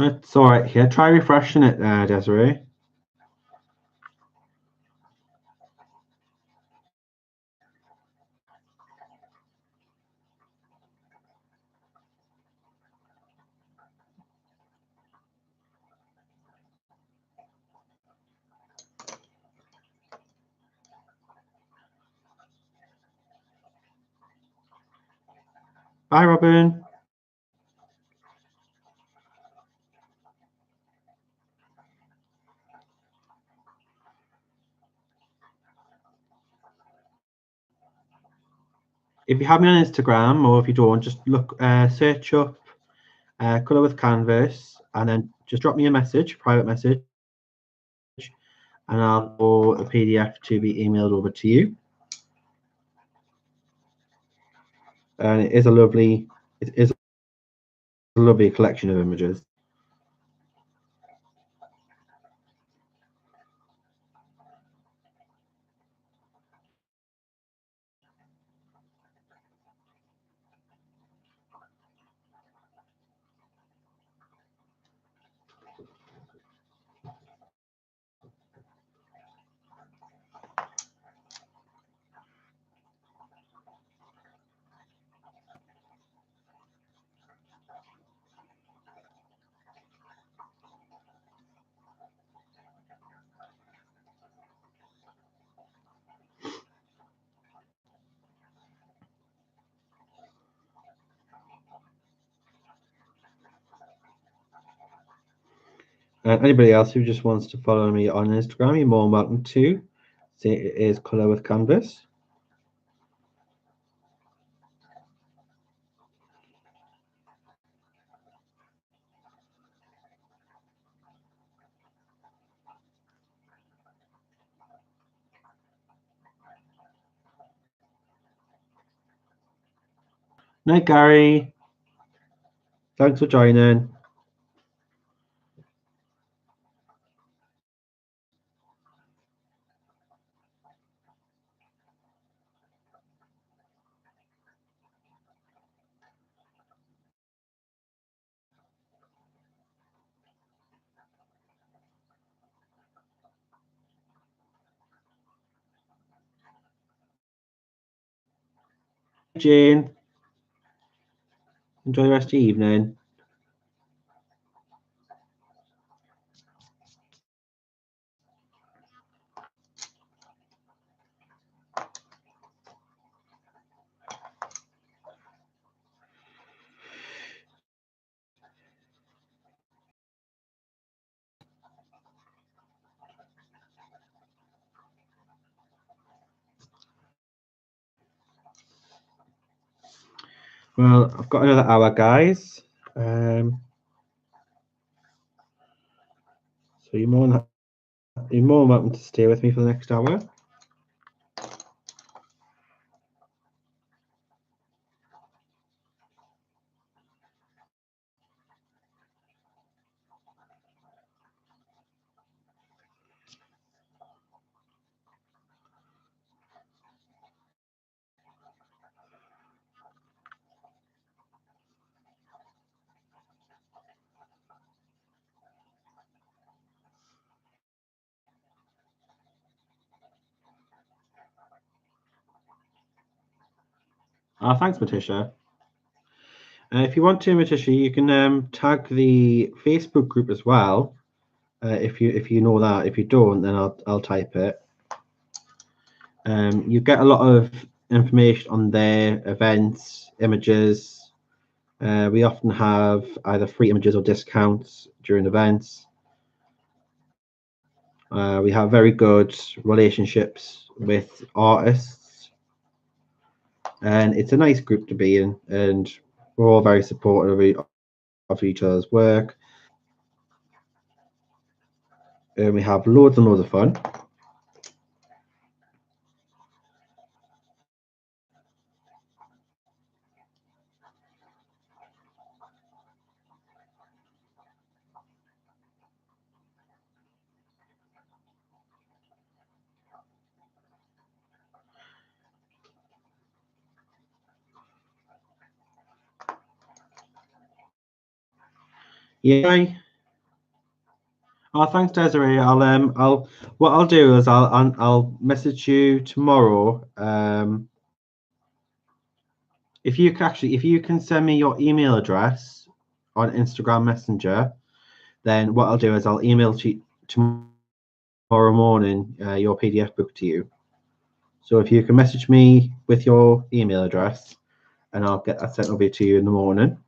It's all right here. Try refreshing it, Desiree. Bye, Robin. If you have me on Instagram, or if you don't, just look, search up Colour with Canvas, and then just drop me a message, private message, and I'll go a PDF to be emailed over to you. And it is a lovely collection of images. And anybody else who just wants to follow me on Instagram, you're more than welcome to. See, it is Colour with Canvas. Night, Gary. Thanks for joining. Jane. Enjoy the rest of your evening. Well, I've got another hour, guys. So you're more than welcome to stay with me for the next hour. Thanks, Matisha. If you want to, Matisha, you can tag the Facebook group as well. If you know that. If you don't, then I'll type it. You get a lot of information on their events, images. We often have either free images or discounts during events. We have very good relationships with artists, and it's a nice group to be in, and we're all very supportive of each other's work. And we have loads and loads of fun. Yeah. Oh, thanks, Desiree. What I'll do is I'll message you tomorrow. If you can send me your email address on Instagram Messenger, then what I'll do is I'll email to tomorrow morning your PDF book to you. So if you can message me with your email address, and I'll get that sent over to you in the morning.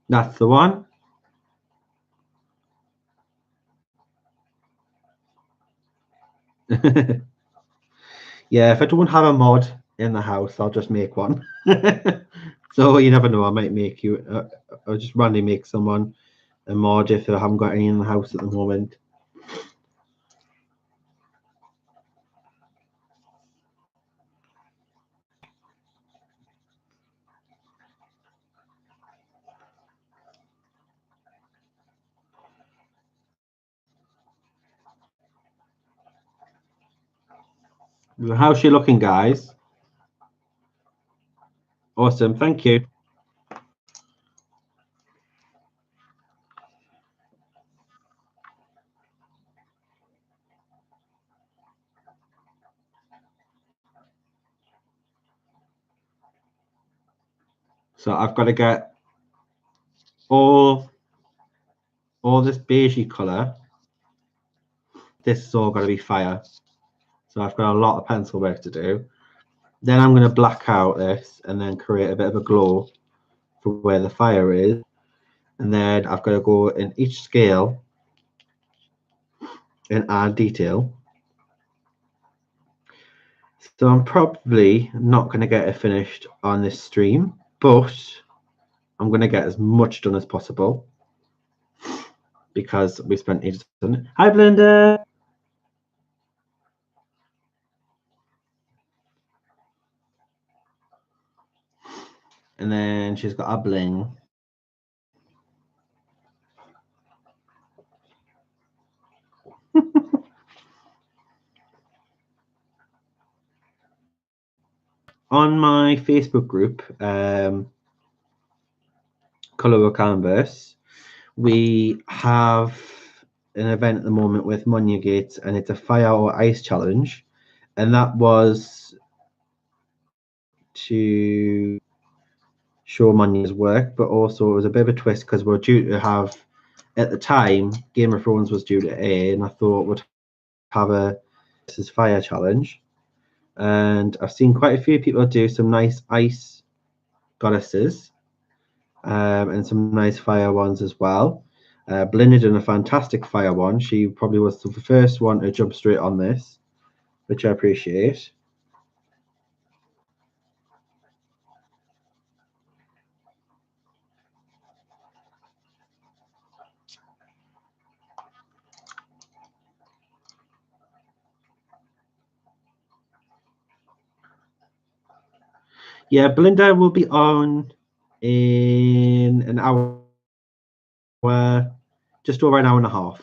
That's the one. Yeah, if I don't have a mod in the house, I'll just make one. So you never know, I might make you. I'll just randomly make someone a mod if I haven't got any in the house at the moment. How's she looking, guys? Awesome, thank you. So I've got to get all this beigey colour. This is all got to be fire. So I've got a lot of pencil work to do. Then I'm going to black out this and then create a bit of a glow for where the fire is. And then I've got to go in each scale and add detail. So I'm probably not going to get it finished on this stream, but I'm going to get as much done as possible because we spent ages on it. Hi, Belinda. And then she's got a bling. on my Facebook group, Colour Canvas, we have an event at the moment with Monja Gates, and it's a fire or ice challenge, and that was to show Monja's work, but also it was a bit of a twist because we're due to have, at the time, Game of Thrones was due to air, and I thought we'd have a this is fire challenge, and I've seen quite a few people do some nice ice goddesses, and some nice fire ones as well. Belinda done a fantastic fire one. She probably was the first one to jump straight on this, which I appreciate. Yeah, Belinda will be on in an hour, just over an hour and a half.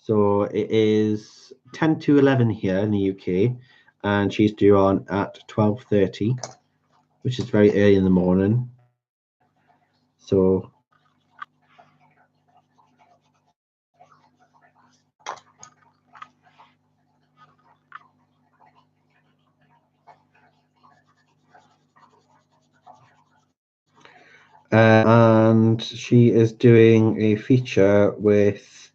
So it is 10 to 11 here in the UK, and she's due on at 12:30, which is very early in the morning. So and she is doing a feature with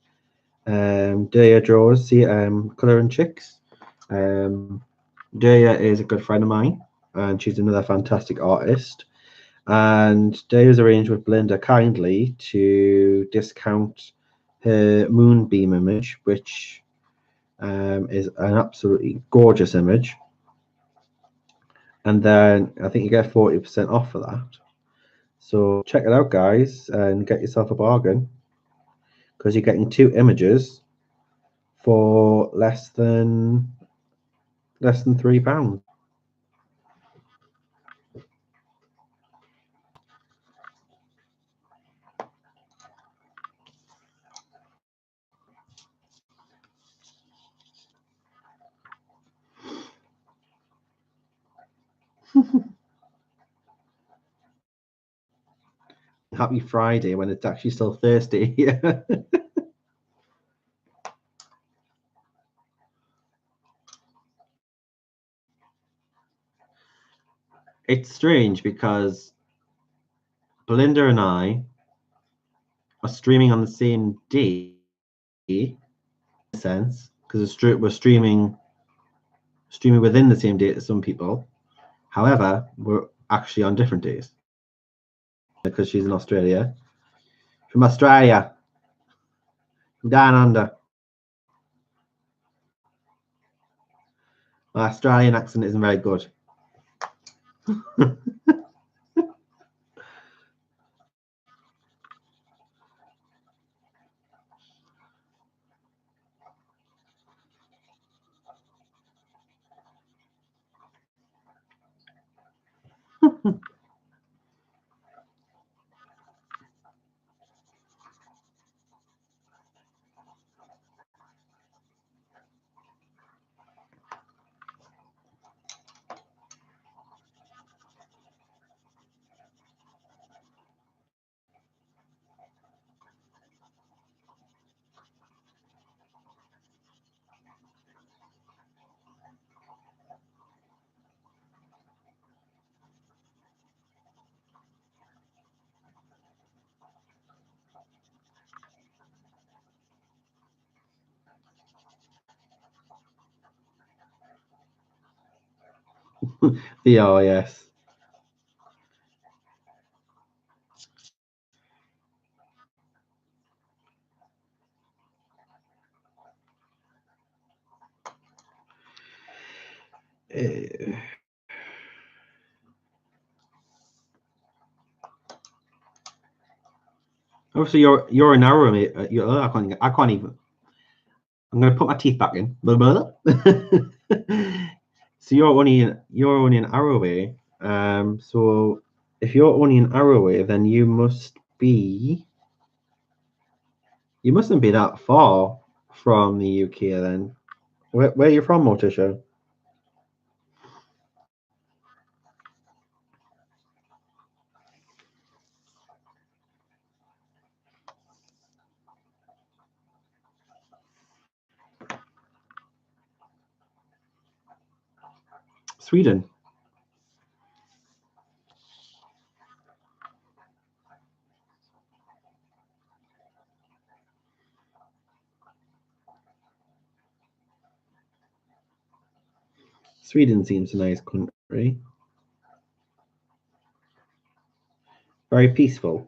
Daya Draws, the Colouring Chicks. Daya is a good friend of mine, and she's another fantastic artist. And Daya's arranged with Belinda kindly to discount her moonbeam image, which is an absolutely gorgeous image. And then I think you get 40% off for that. So check it out, guys, and get yourself a bargain, because you're getting two images for less than £3. Happy Friday when it's actually still Thursday. It's strange because Belinda and I are streaming on the same day, in a sense, because we're streaming within the same day to some people. However, we're actually on different days because she's in Australia. From Australia, from down under. My Australian accent isn't very good. They are, yes. Obviously, you're an arrow, mate. I can't even. I'm gonna put my teeth back in. So you're only an hour away. So if you're only an hour away, then you must be You mustn't be that far from the UK then. Where are you from, Morticia? Sweden. Sweden seems a nice country. Very peaceful.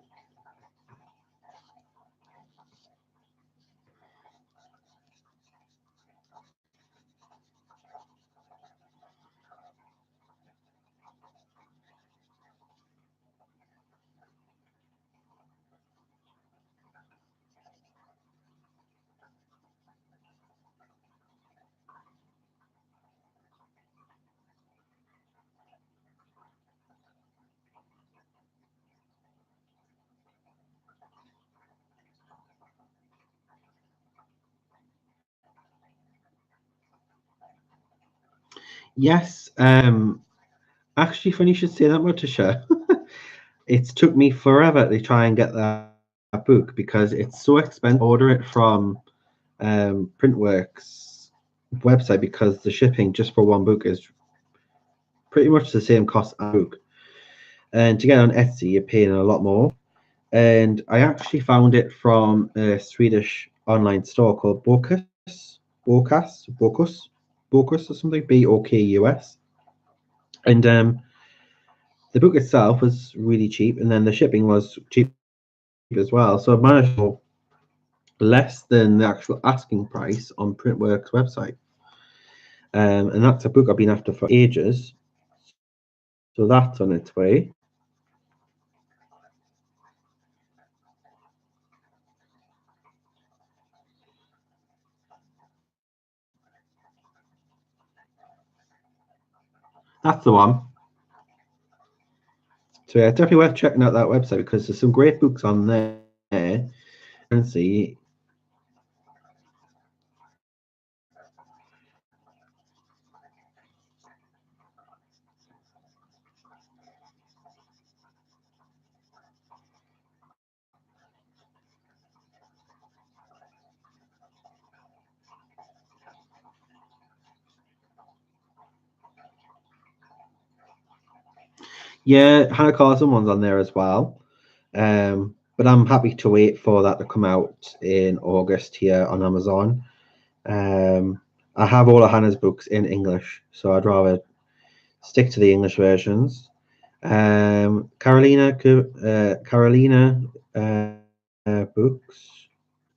Yes. Actually, funny you should say that, Morticia. It's took me forever to try and get that book because it's so expensive. Order it from Printworks website because the shipping just for one book is pretty much the same cost as a book. And to get on Etsy, you're paying a lot more. And I actually found it from a Swedish online store called Bokus or something, Bokus. And the book itself was really cheap, and then the shipping was cheap as well. So I managed for less than the actual asking price on Printworks website. And that's a book I've been after for ages. So that's on its way. That's the one. So yeah, definitely worth checking out that website because there's some great books on there. And see, yeah, Hannah Carson one's on there as well. But I'm happy to wait for that to come out in August here on Amazon. I have all of Hannah's books in English, so I'd rather stick to the English versions. Carolina books.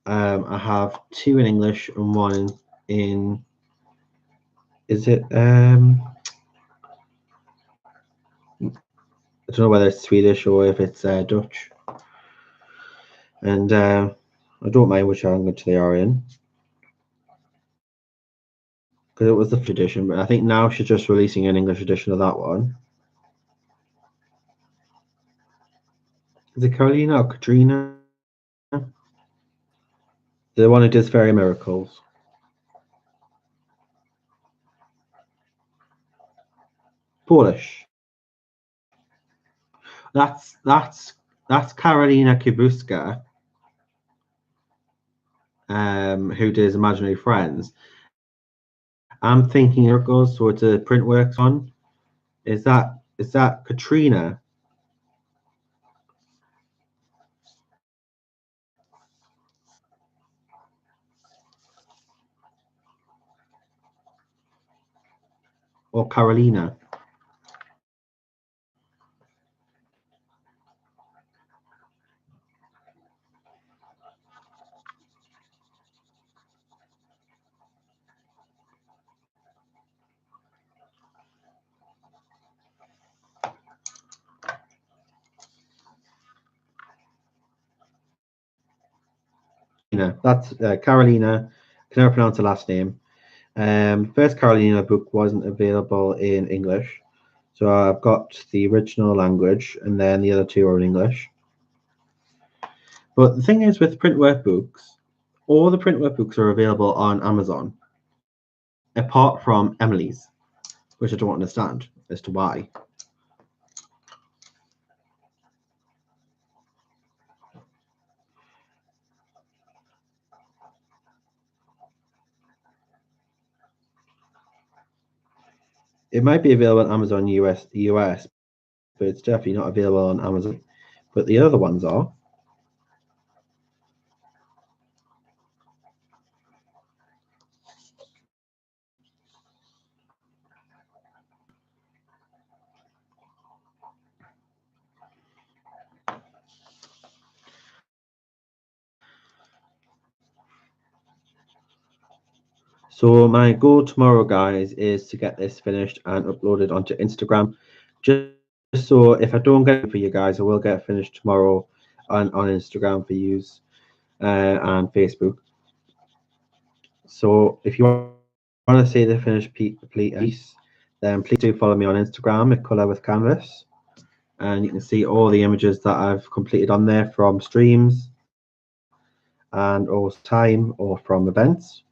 I have two in English and one in is it I don't know whether it's Swedish or if it's Dutch. And I don't mind which language they are in because it was the edition, but I think now she's just releasing an English edition of that one. Is it Carolina or Katrina? The one who does fairy miracles. Polish. That's Karolina Kibuska, who does Imaginary Friends. I'm thinking it goes towards the Printworks one. Is that Katrina? Or Carolina? That's Carolina. Can never pronounce the last name. First Carolina book wasn't available in English, so I've got the original language, and then the other two are in English. But the thing is with print workbooks, All the print workbooks are available on Amazon, apart from Emily's, which I don't understand as to why. It might be available on Amazon US, but it's definitely not available on Amazon. But the other ones are. So my goal tomorrow, guys, is to get this finished and uploaded onto Instagram. Just so if I don't get it for you guys, I will get it finished tomorrow on Instagram for use and Facebook. So if you want to see the finished piece, then please do follow me on Instagram at Colour with Canvas. And you can see all the images that I've completed on there from streams and also time or from events.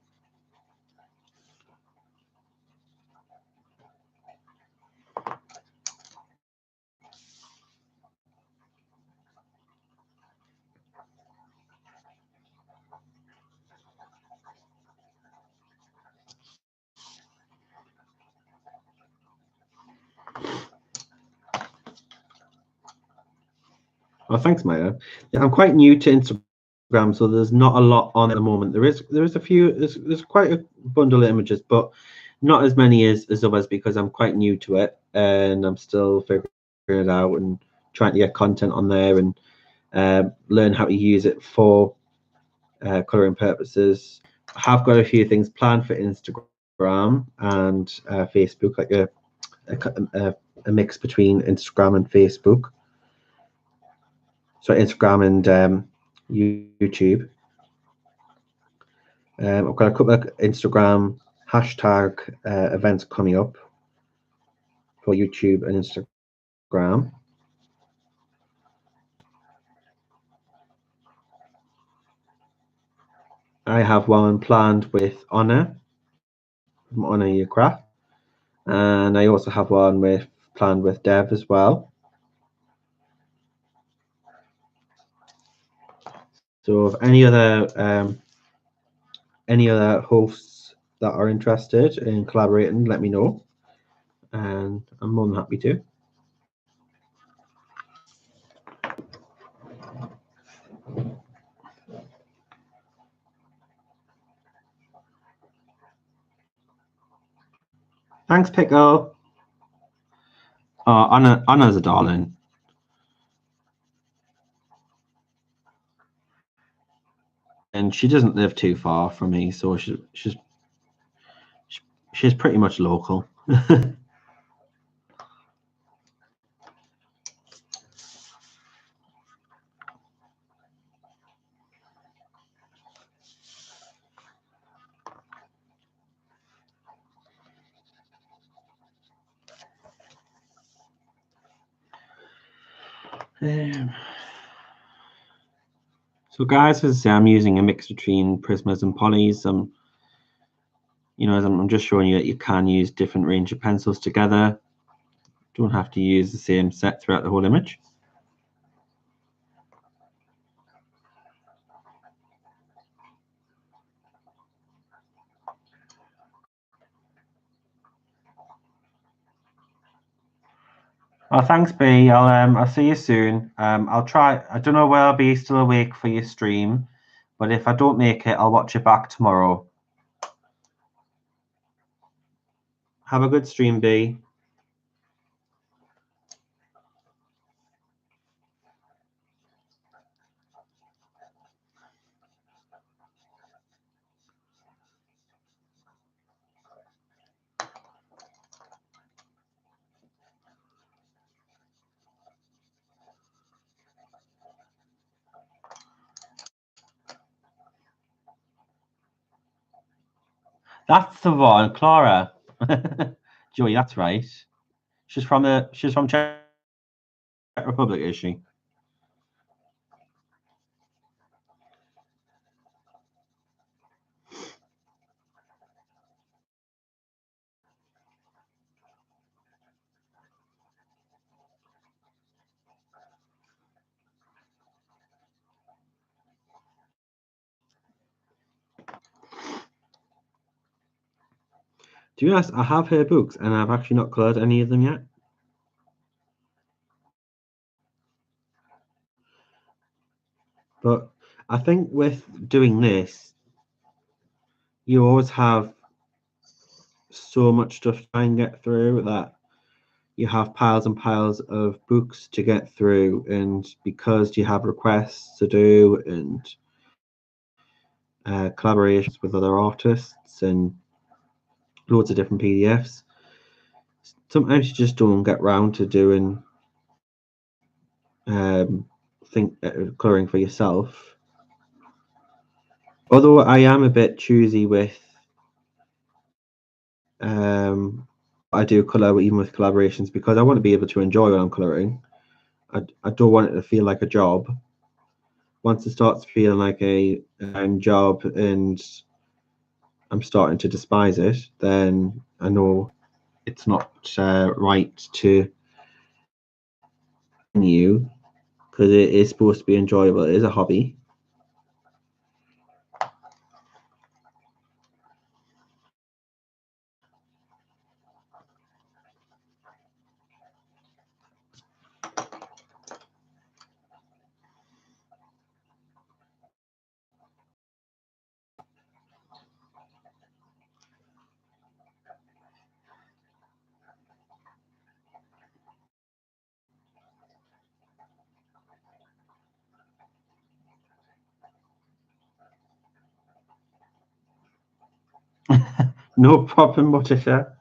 Oh, thanks, Maya. Yeah, I'm quite new to Instagram, so there's not a lot on at the moment. There's a few. There's quite a bundle of images, but not as many as others because I'm quite new to it and I'm still figuring it out and trying to get content on there and learn how to use it for coloring purposes. I have got a few things planned for Instagram and Facebook, like a mix between Instagram and Facebook. So Instagram and YouTube. I've got a couple of Instagram hashtag events coming up for YouTube and Instagram. I have one planned with Honor from Honor Your Craft, and I also have one planned with Dev as well. So if any other hosts that are interested in collaborating, let me know, and I'm more than happy to. Thanks, Pickle. Oh, Anna's a darling. And she doesn't live too far from me, so she's pretty much local. So guys, as I say, I'm using a mix between Prismas and Polys. I'm just showing you that you can use different range of pencils together. Don't have to use the same set throughout the whole image. Oh, thanks, B. I'll see you soon. I'll try. I don't know where I'll be still awake for your stream, but if I don't make it, I'll watch it back tomorrow. Have a good stream, B. That's the one, Clara. Joey, that's right. She's from Czech Republic, is she? To be honest, I have her books and I've actually not coloured any of them yet. But I think with doing this, you always have so much stuff to try and get through that you have piles and piles of books to get through, and because you have requests to do and collaborations with other artists and loads of different PDFs, sometimes you just don't get round to doing colouring for yourself. Although I am a bit choosy with I do colour even with collaborations because I want to be able to enjoy what I'm colouring. I don't want it to feel like a job. Once it starts feeling like a job and I'm starting to despise it, then I know it's not right to continue because it is supposed to be enjoyable. It is a hobby. No problem, Motisha.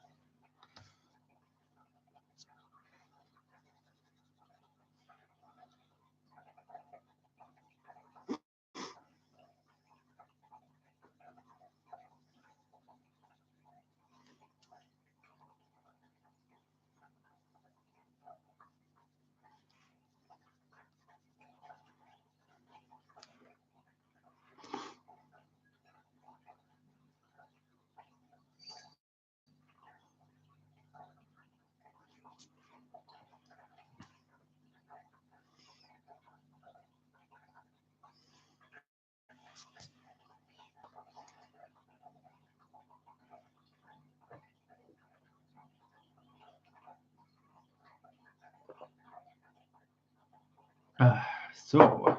So,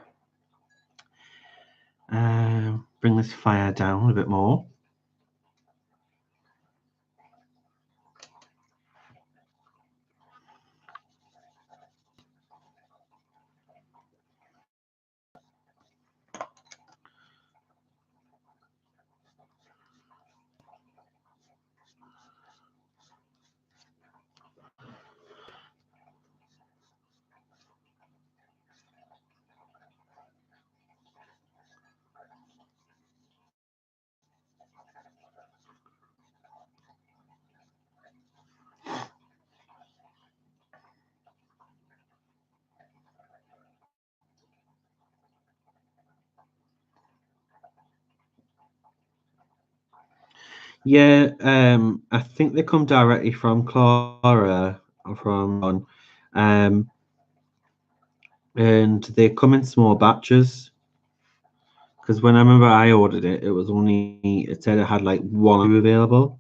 bring this fire down a bit more. Yeah, I think they come directly from Clara or from Ron, and they come in small batches. Because when I remember I ordered it, it said it had like one or two available.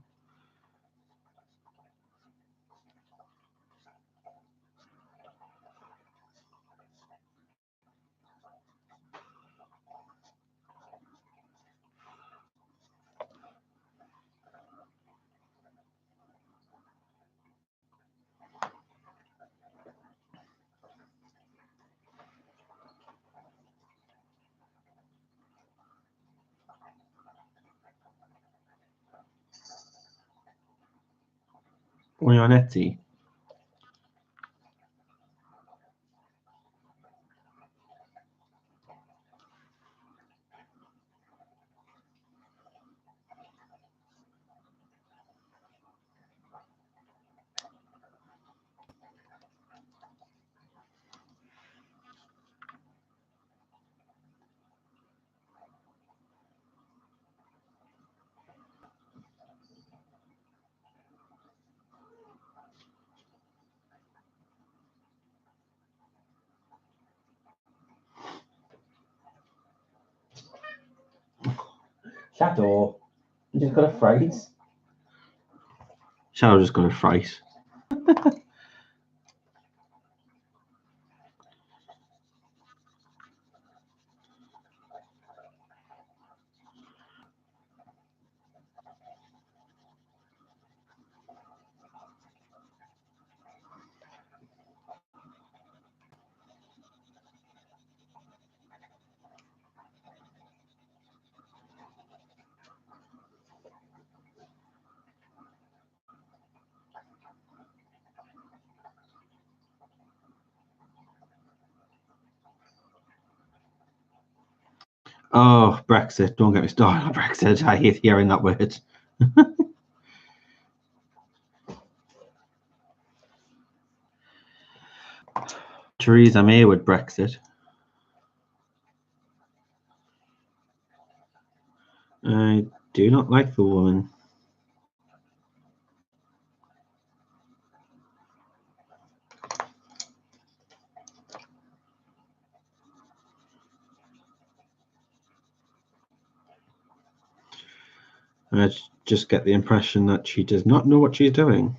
Only on Etsy. Shadow. You just got a phrase. Shadow just got a fright. Oh, Brexit. Don't get me started on Brexit. I hate hearing that word. Theresa May with Brexit. I do not like the woman. I just get the impression that she does not know what she's doing.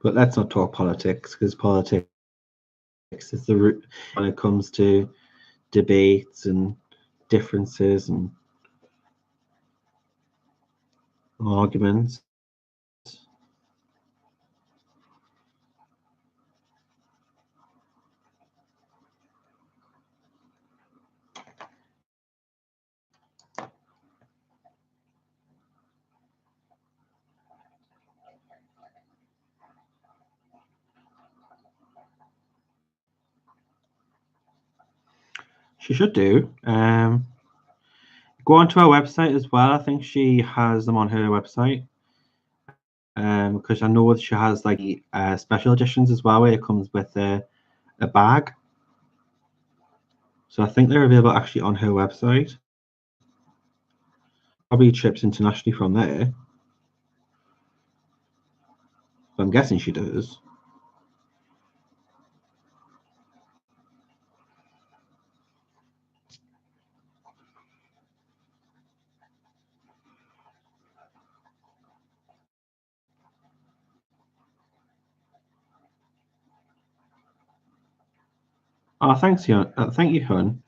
But let's not talk politics, because politics is the root when it comes to debates and differences and arguments. She should do. Go onto her website as well. I think she has them on her website. Because I know she has like special editions as well, where it comes with a bag. So I think they're available actually on her website. Probably ships internationally from there. But I'm guessing she does. Oh, thanks, thank you, Hun.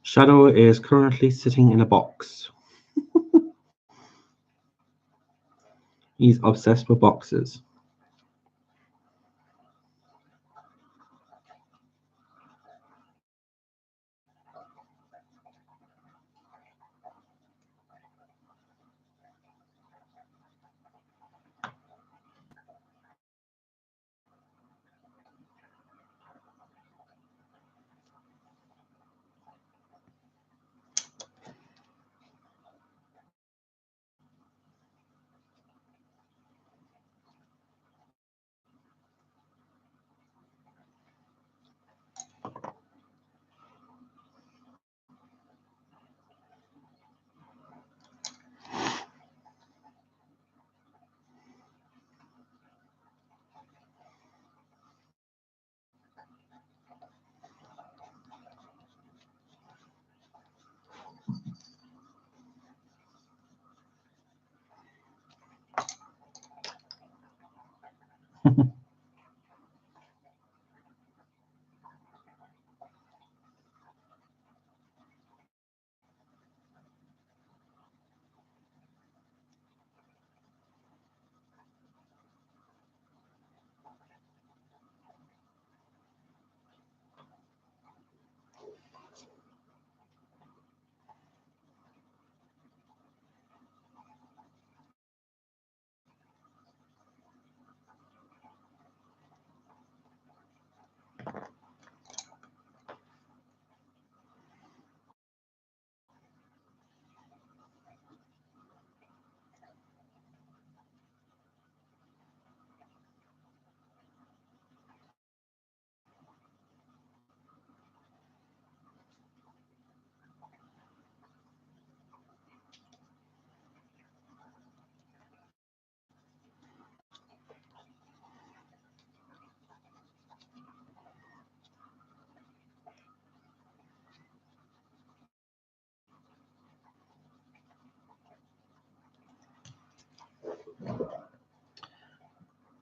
Shadow is currently sitting in a box. He's obsessed with boxes.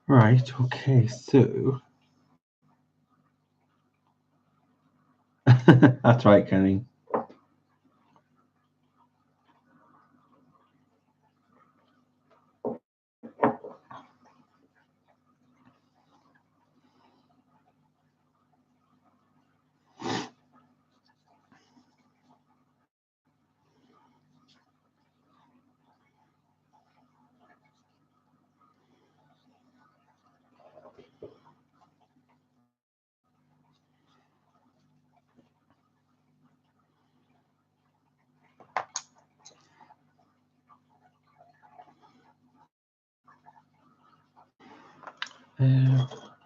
Right, okay, so that's right, Kenny.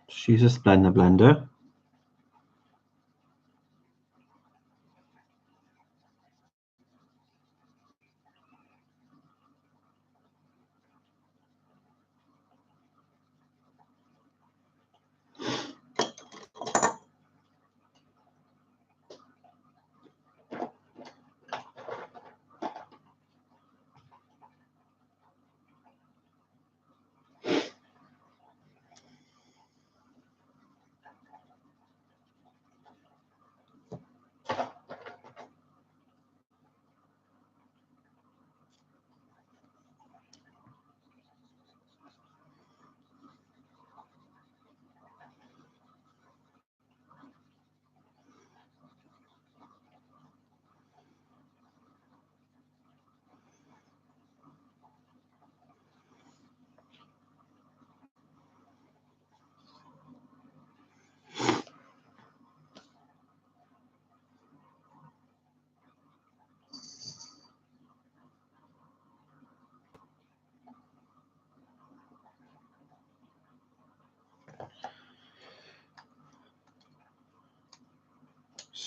Just use a Splendor blender.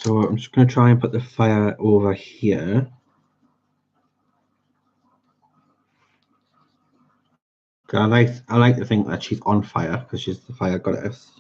So I'm just going to try and put the fire over here. I like to think that she's on fire because she's the fire goddess.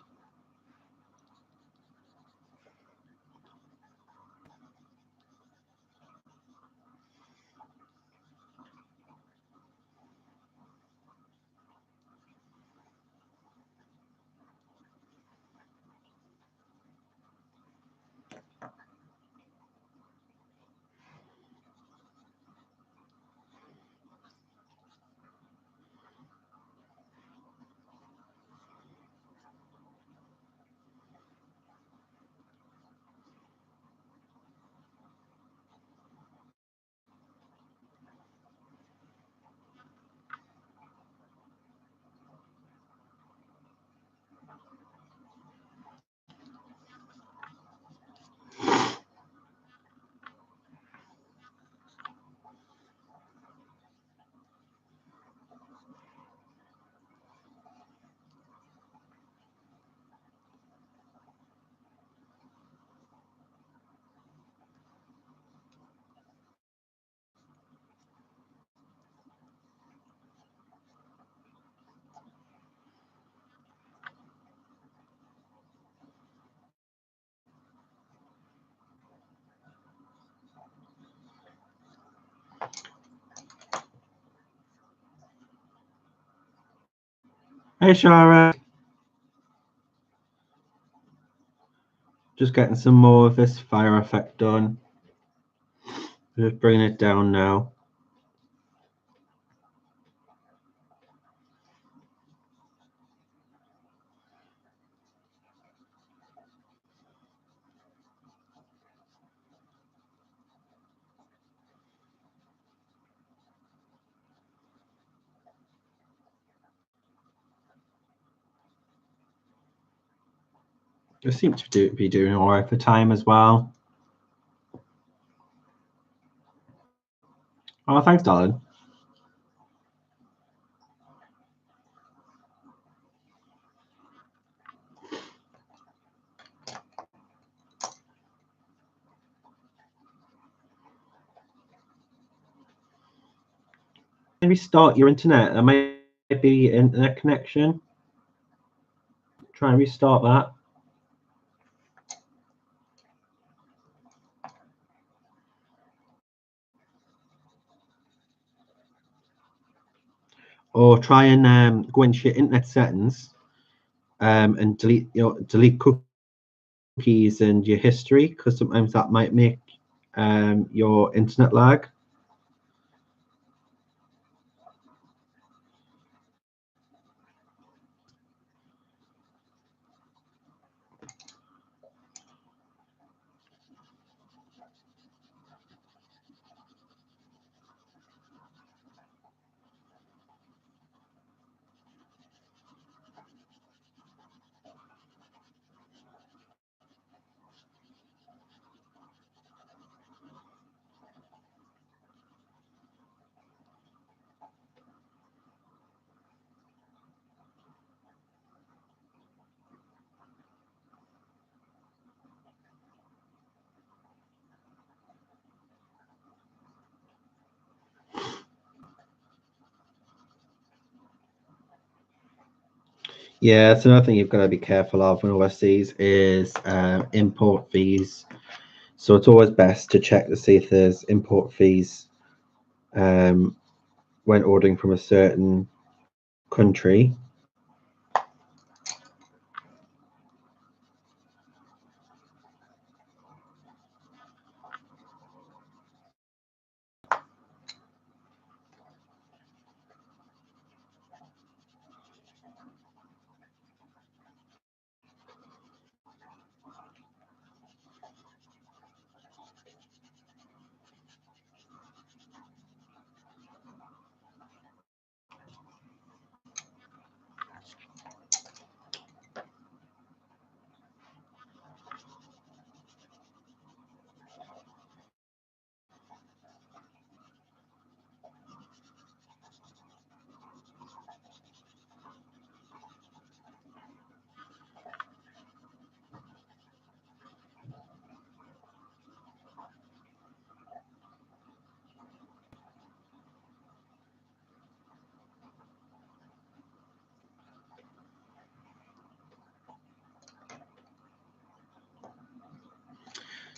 Hey, Shara. Just getting some more of this fire effect done. Just bringing it down now. I seem to be doing all right for time as well. Oh, thanks, darling. Restart your internet. There might be internet connection. Try and restart that. or try and go into your internet settings and delete cookies and your history, because sometimes that might make your internet lag. Yeah, that's another thing you've got to be careful of when overseas is import fees. So it's always best to check to see if there's import fees when ordering from a certain country.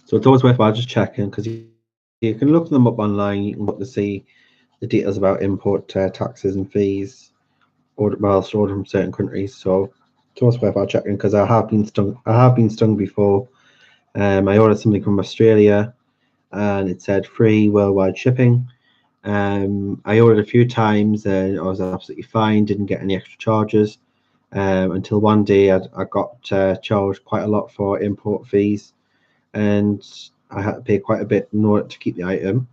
So it's always worthwhile just checking, because you can look them up online. You can look to see the details about import taxes and fees, whilst ordering from certain countries. So it's always worthwhile checking, because I have been stung. I have been stung before. I ordered something from Australia, and it said free worldwide shipping. I ordered a few times, and I was absolutely fine. Didn't get any extra charges until one day I got charged quite a lot for import fees, and I had to pay quite a bit in order to keep the item.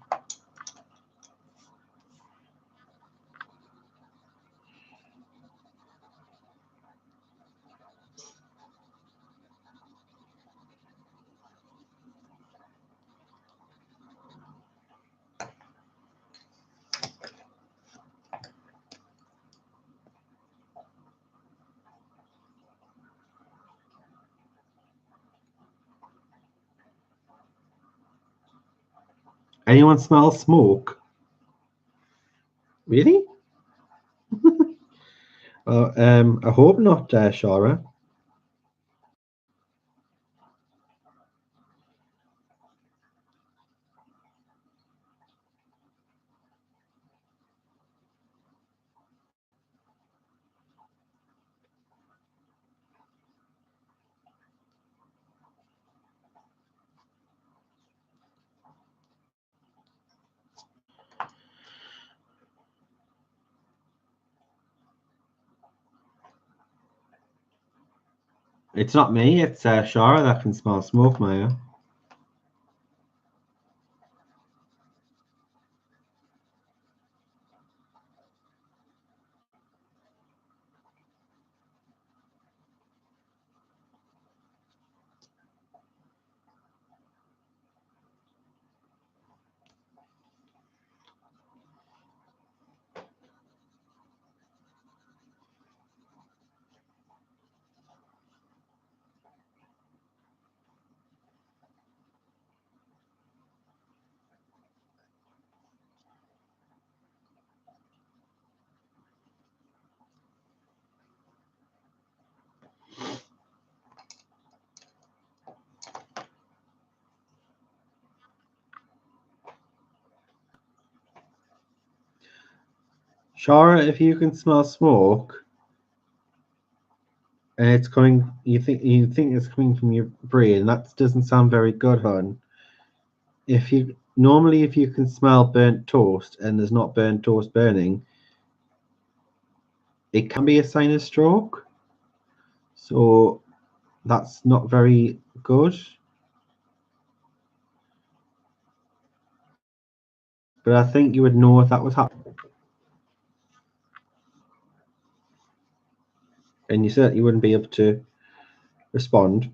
Anyone smell smoke? Really? I hope not, Shara. It's not me. It's Shara that can smell smoke, Maya. Shara, if you can smell smoke and it's coming, you think it's coming from your brain. That doesn't sound very good, hon. If you can smell burnt toast and there's not burnt toast burning, it can be a sign of stroke. So that's not very good. But I think you would know if that was happening. And you certainly wouldn't be able to respond.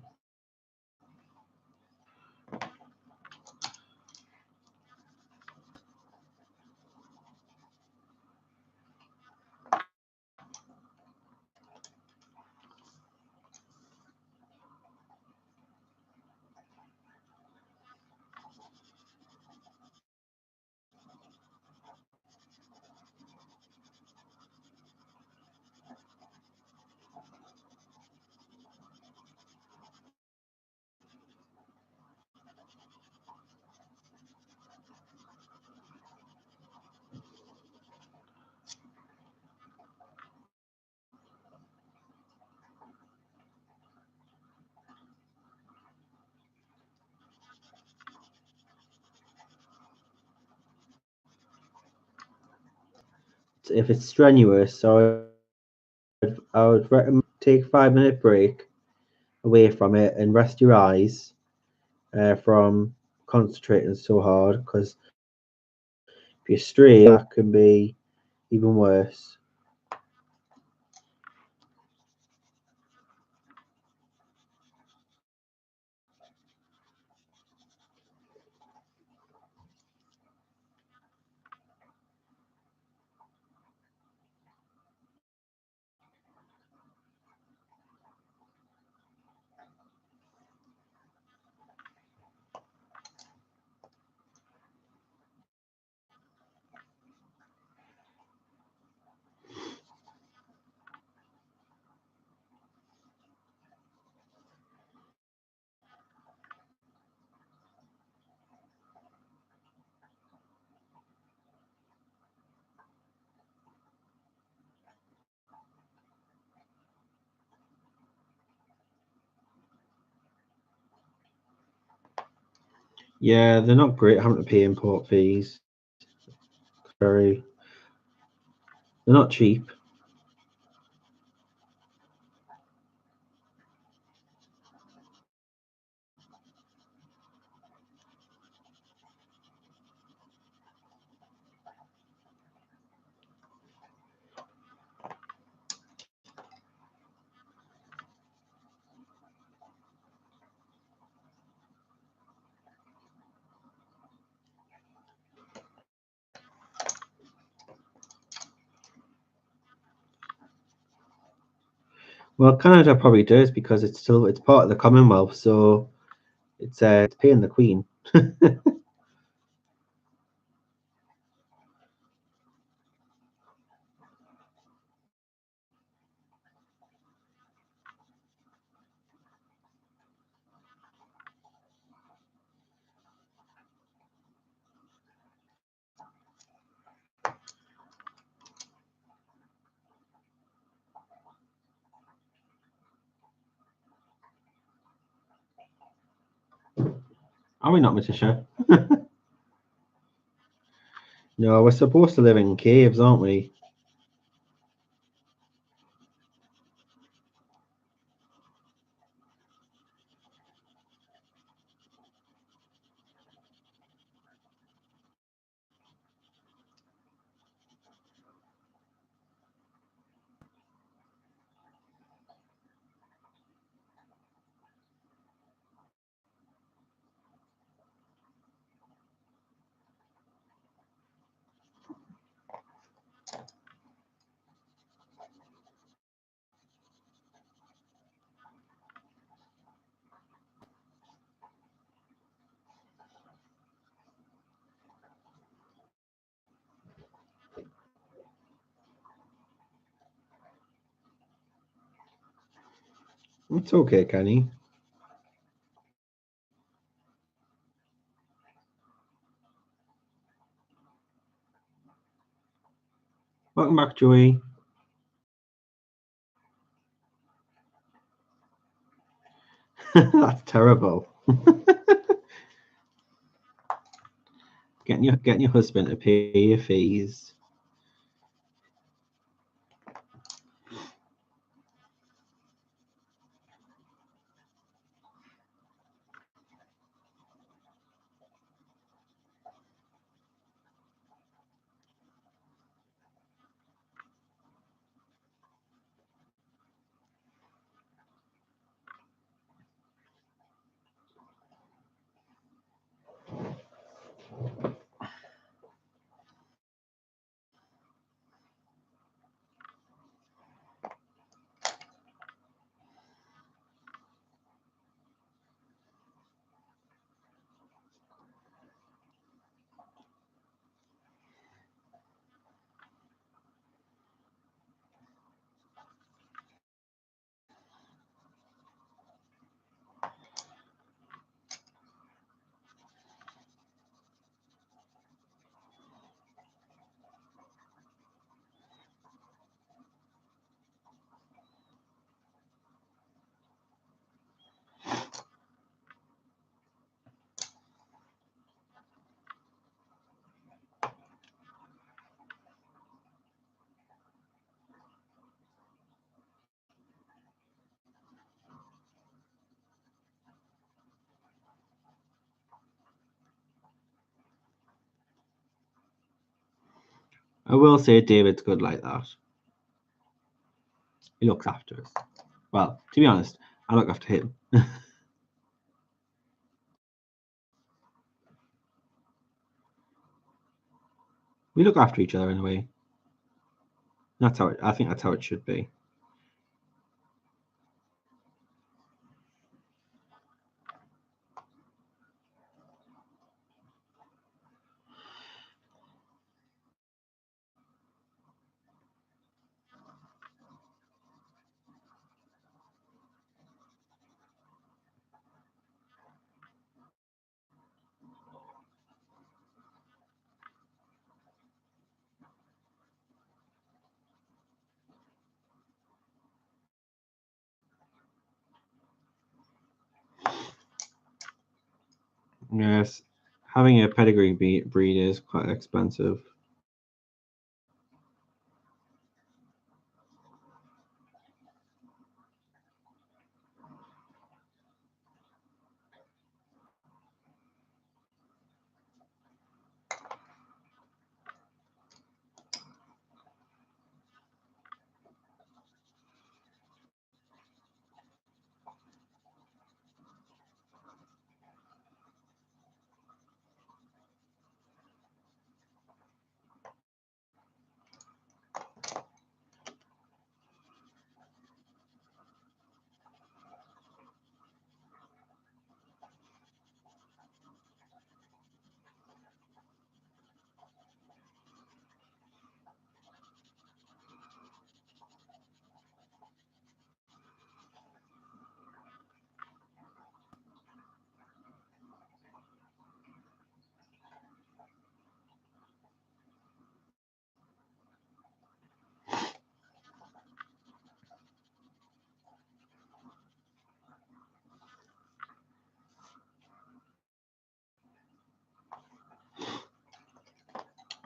If it's strenuous, so I would recommend take a 5 minute break away from it and rest your eyes from concentrating so hard, because if you're straight, that can be even worse. Yeah, they're not great having to pay import fees. Very, they're not cheap. Well, Canada probably does because it's part of the Commonwealth, so it's paying the Queen. Are we not, Matisha? No, we're supposed to live in caves, aren't we? It's okay, Kenny. Welcome back, Joey. That's terrible. Getting your husband to pay your fees. I will say David's good like that. He looks after us. Well, to be honest, I look after him. We look after each other in a way. That's how I think that's how it should be. Yes, having a pedigree breed is quite expensive.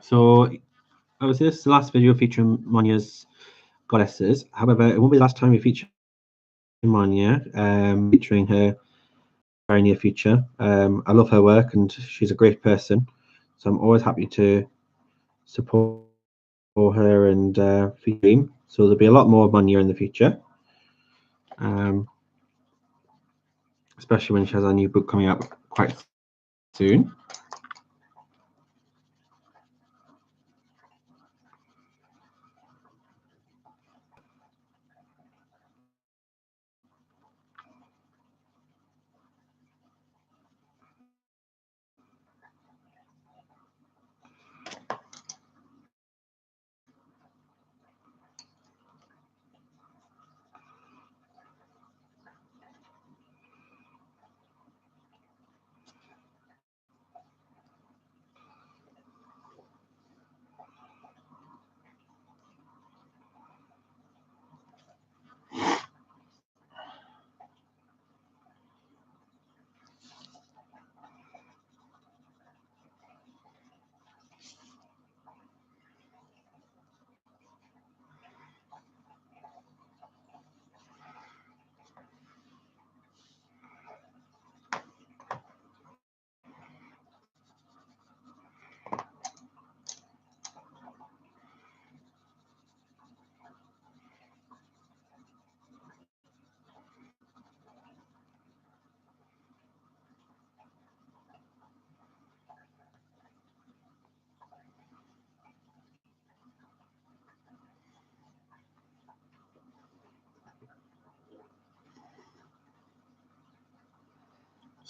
So, obviously, this is the last video featuring Monja's goddesses. However, it won't be the last time we feature Monja, featuring her very near future. I love her work and she's a great person. So I'm always happy to support her and feature. So there'll be a lot more Monja in the future. Especially when she has a new book coming out quite soon.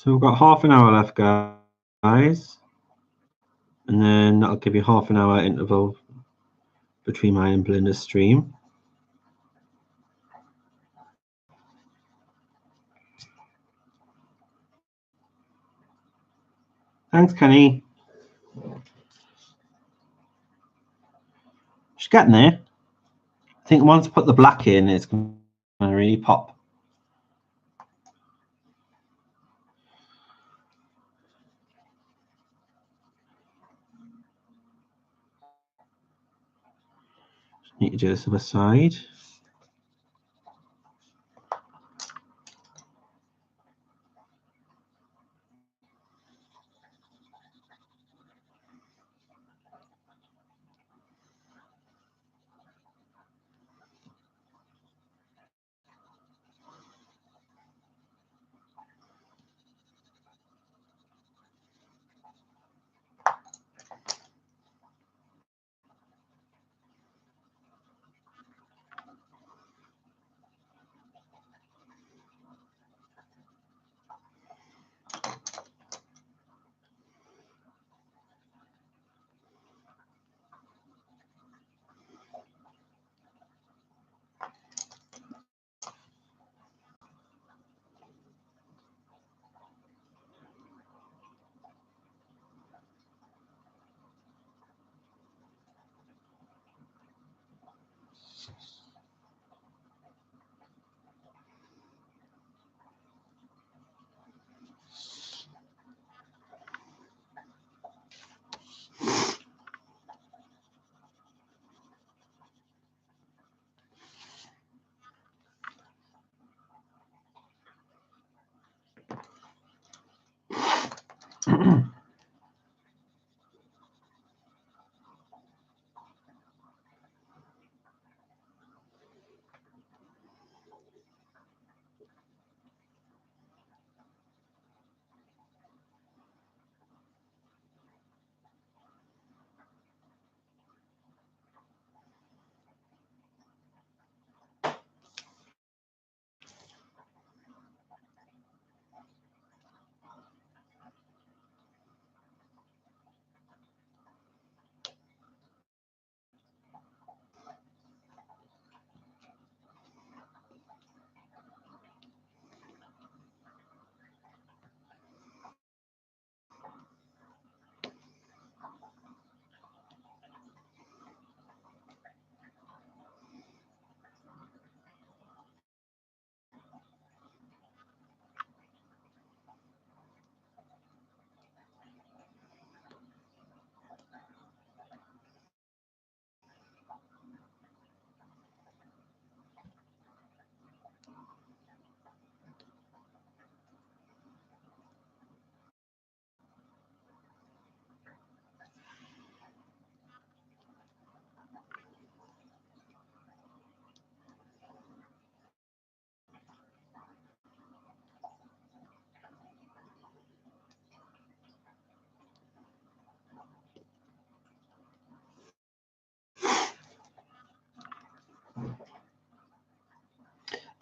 So we've got half an hour left, guys. And then that'll give you half an hour interval between my and Belinda's stream. Thanks, Kenny. She's getting there. I think once I put the black in, it's going to really pop. Just need to do this other side.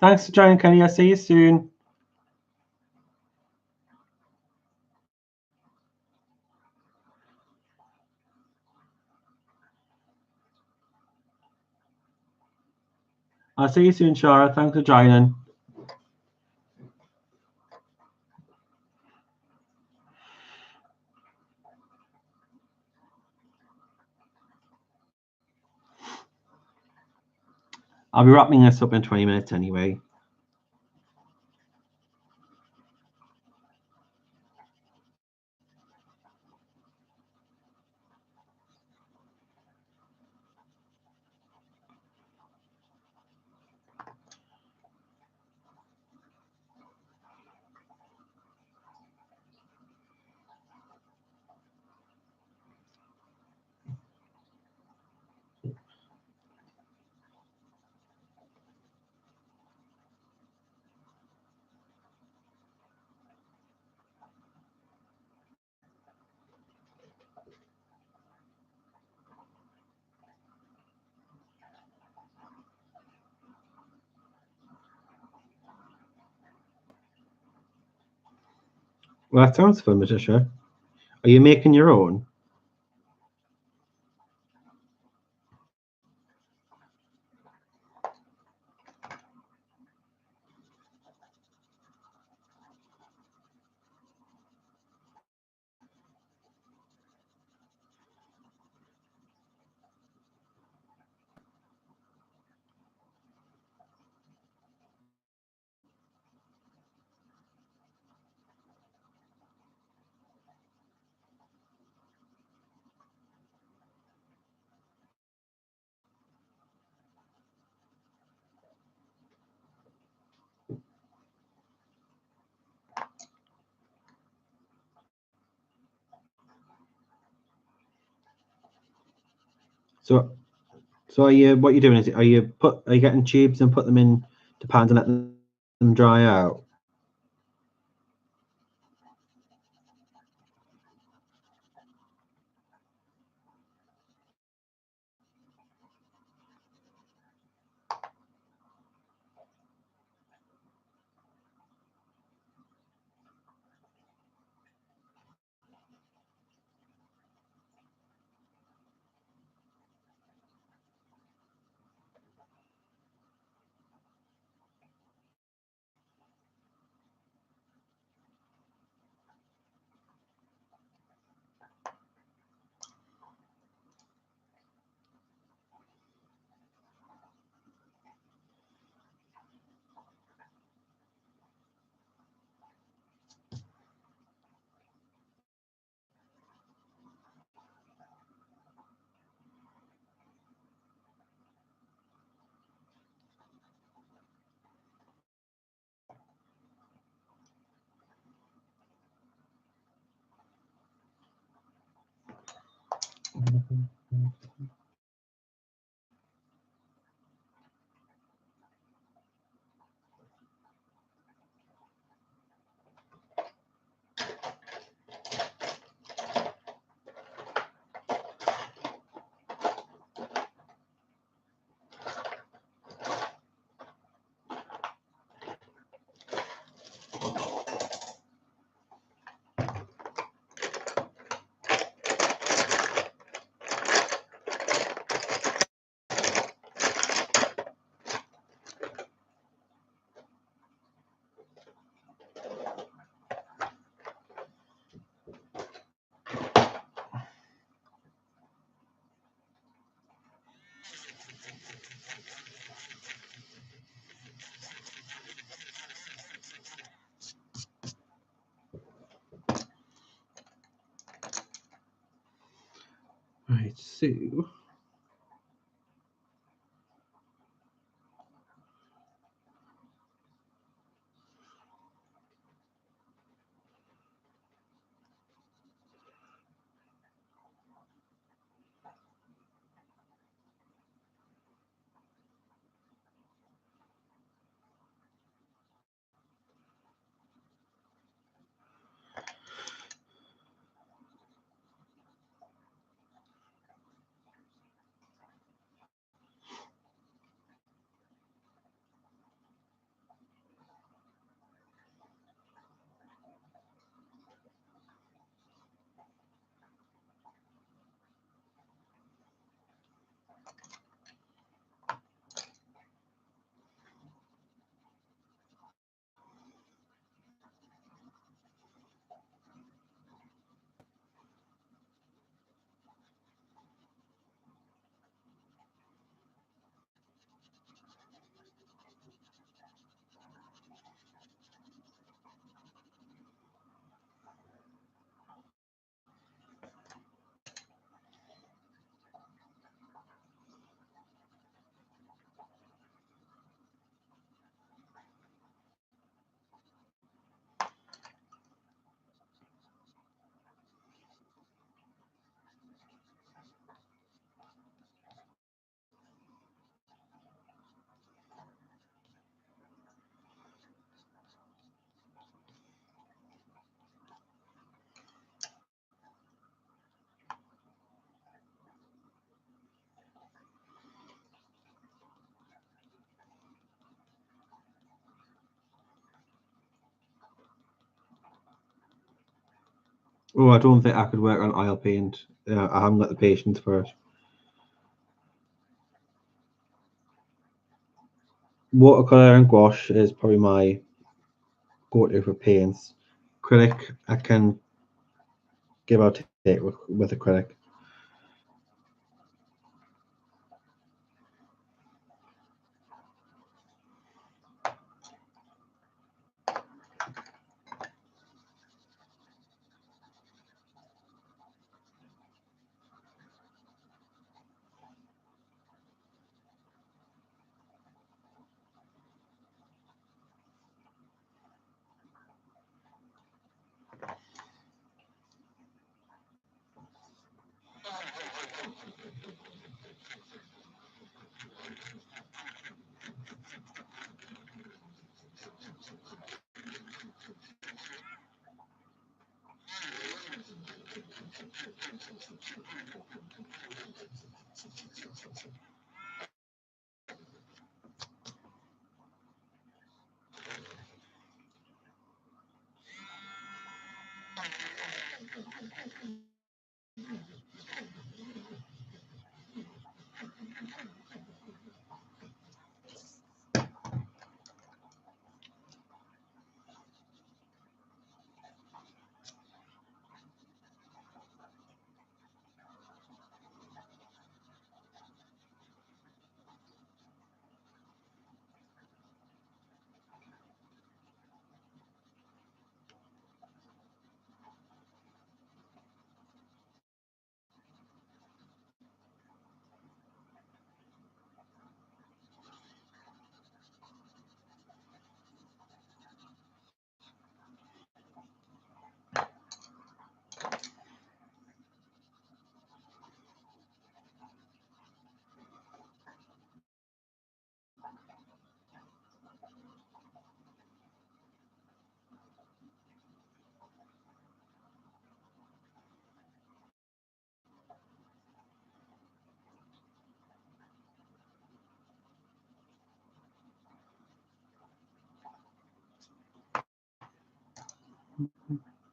Thanks for joining, Kenny. I'll see you soon. I'll see you soon, Shara. Thanks for joining. I'll be wrapping this up in 20 minutes anyway. Well, that sounds fun, Patricia. Are you making your own? So, so are you? What you're doing is, are you getting tubes and put them in the pans and let them dry out? Right. So. Oh, I don't think I could work on oil paint. I haven't got the patience for it. Watercolor and gouache is probably my go-to for paints. Acrylic, I can give or take with acrylic.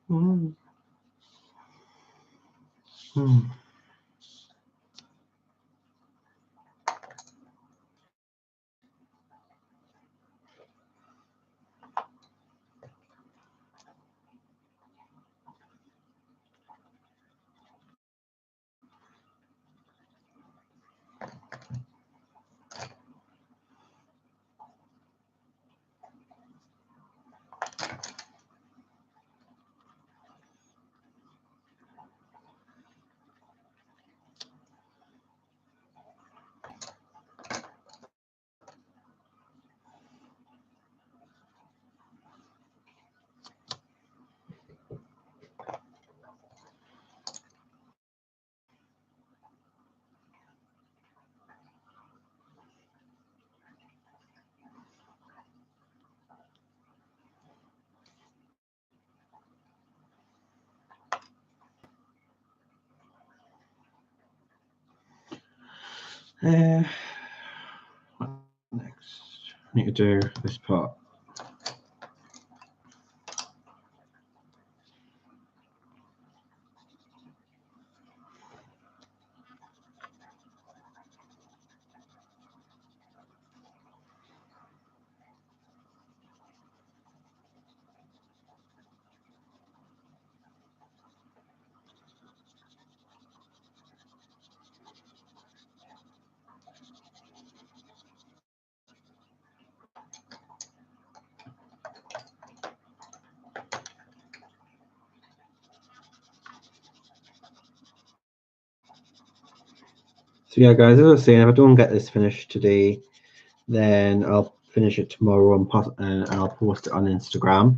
Mm. Mm. What next? I need to do this part. So yeah, guys, as I was saying, if I don't get this finished today, then I'll finish it tomorrow and I'll post it on Instagram.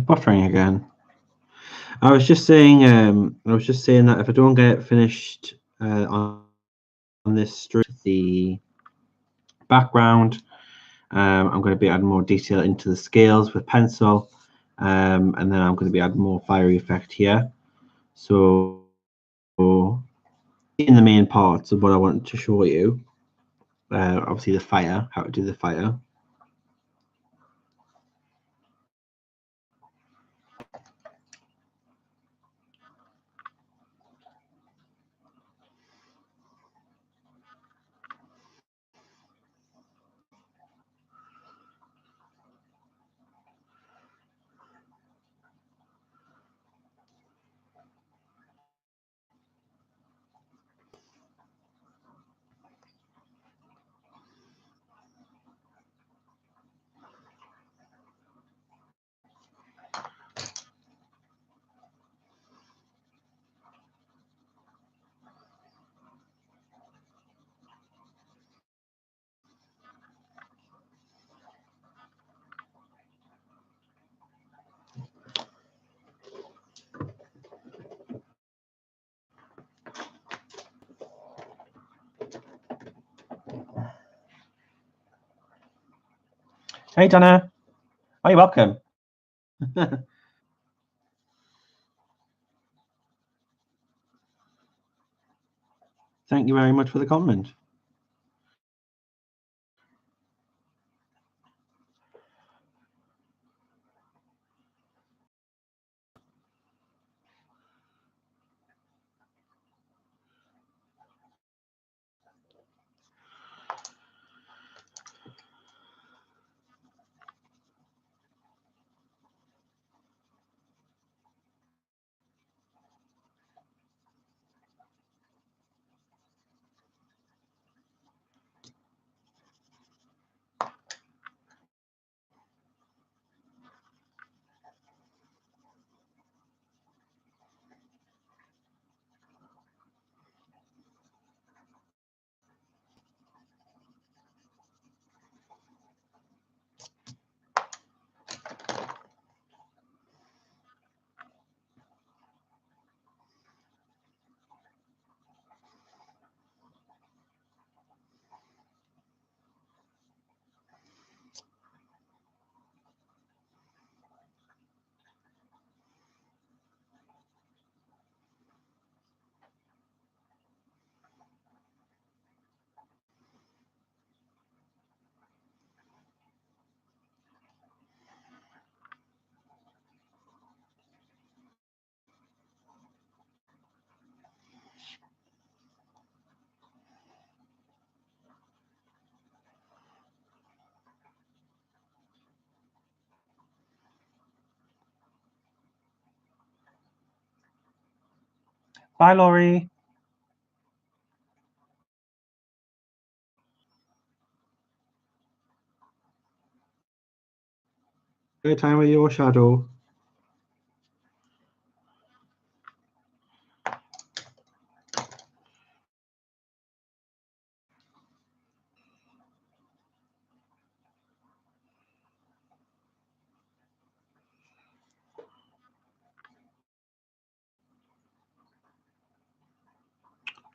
buffering again. I was just saying that if I don't get it finished on this stream, the background, I'm going to be adding more detail into the scales with pencil, and then I'm going to be adding more fiery effect here. So in the main parts of what I wanted to show you, obviously the fire, how to do the fire. Hey Donna, oh, you're welcome. Thank you very much for the comment. Bye, Laurie. Good time with your shadow.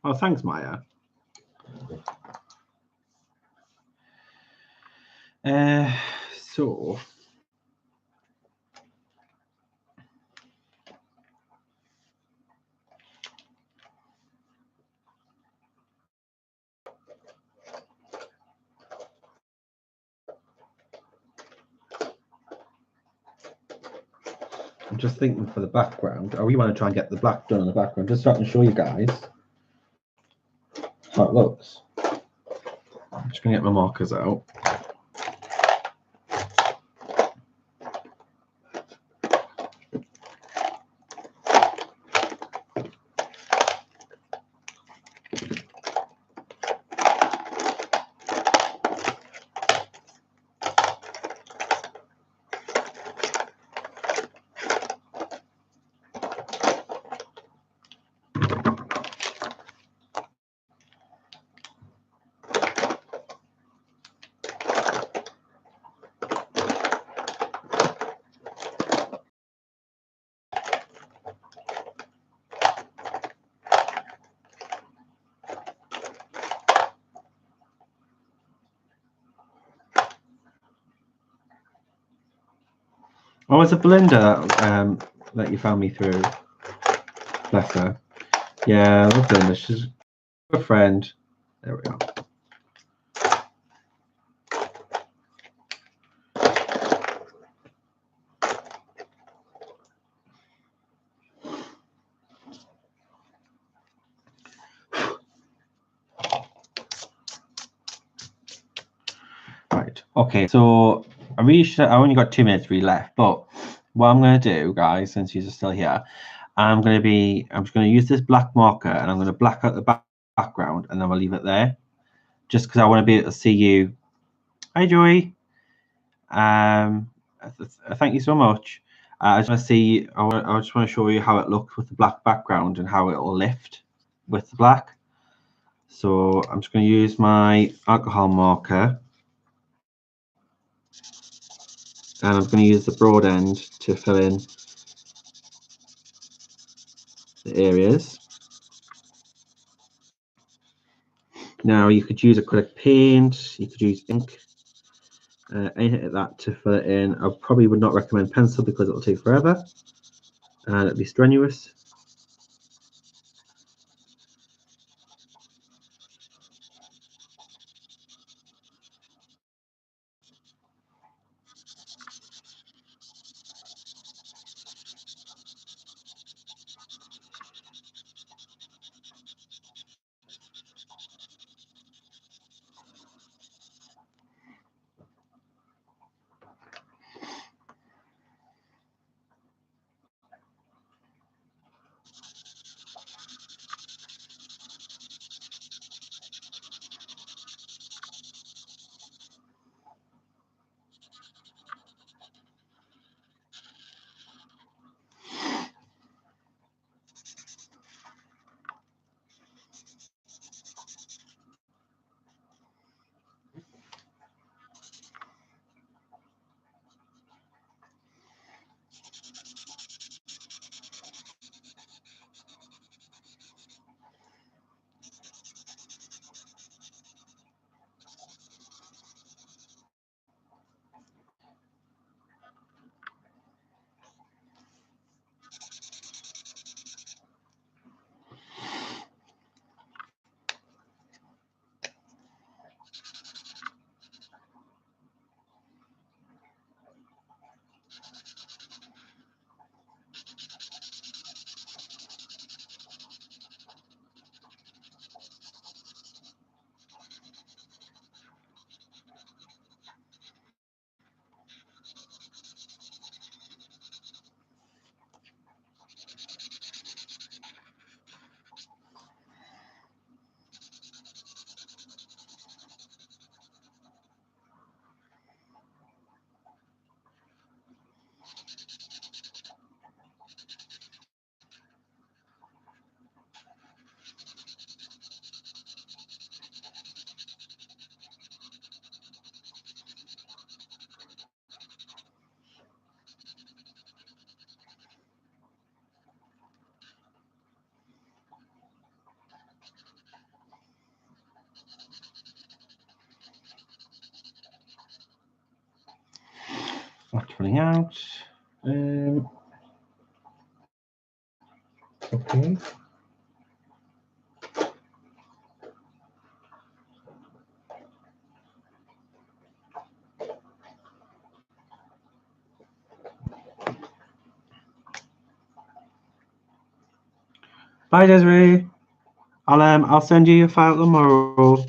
Oh, thanks, Maya. So I'm just thinking for the background. I really want to try and get the black done in the background, just so I can show you guys how it looks. I'm just gonna get my markers out. Oh, it's a Belinda that you found me through. Bless her. Yeah, I love Belinda. She's a friend. There we go. Right. Okay. So I only got 2 minutes really left, but what I'm going to do, guys, since you're still here, I'm just going to use this black marker and I'm going to black out the background and then we'll leave it there, just because I want to be able to see you. Hi, Joey. Thank you so much. I just want to see. I just want to show you how it looks with the black background and how it will lift with the black. So I'm just going to use my alcohol marker, and I'm going to use the broad end to fill in the areas. Now you could use acrylic paint, you could use ink, anything like that to fill it in. I probably would not recommend pencil because it will take forever and it'll be strenuous. Not running out. Okay. Bye, Desiree. I'll send you your file tomorrow.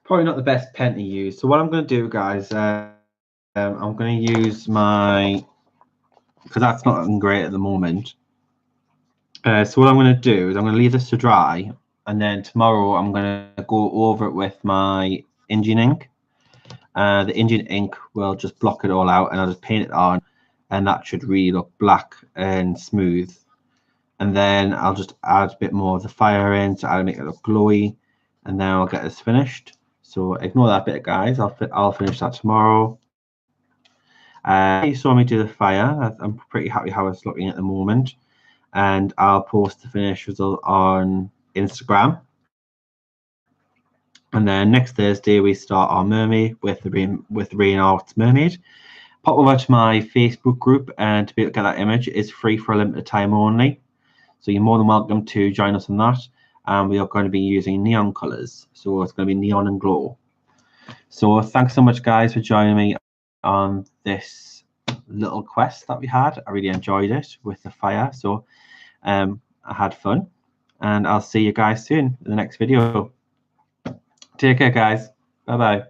probably not the best pen to use. So what I'm going to do, guys, I'm going to use my, because that's not looking great at the moment. So what I'm going to do is I'm going to leave this to dry, and then tomorrow I'm going to go over it with my engine ink. The engine ink will just block it all out, and I'll just paint it on, and that should really look black and smooth. And then I'll just add a bit more of the fire in to make it look glowy, and then I'll get this finished. So ignore that bit, guys. I'll finish that tomorrow. You saw me do the fire. I'm pretty happy how it's looking at the moment, and I'll post the finished result on Instagram. And then next Thursday we start our mermaid with the Rain Arts Mermaid. Pop over to my Facebook group, and to be able to get that image, it's free for a limited time only. So you're more than welcome to join us on that. And we are going to be using neon colors, so it's going to be neon and glow. So thanks so much, guys, for joining me on this little quest that we had. I really enjoyed it with the fire. So I had fun, and I'll see you guys soon in the next video. Take care, guys. Bye bye.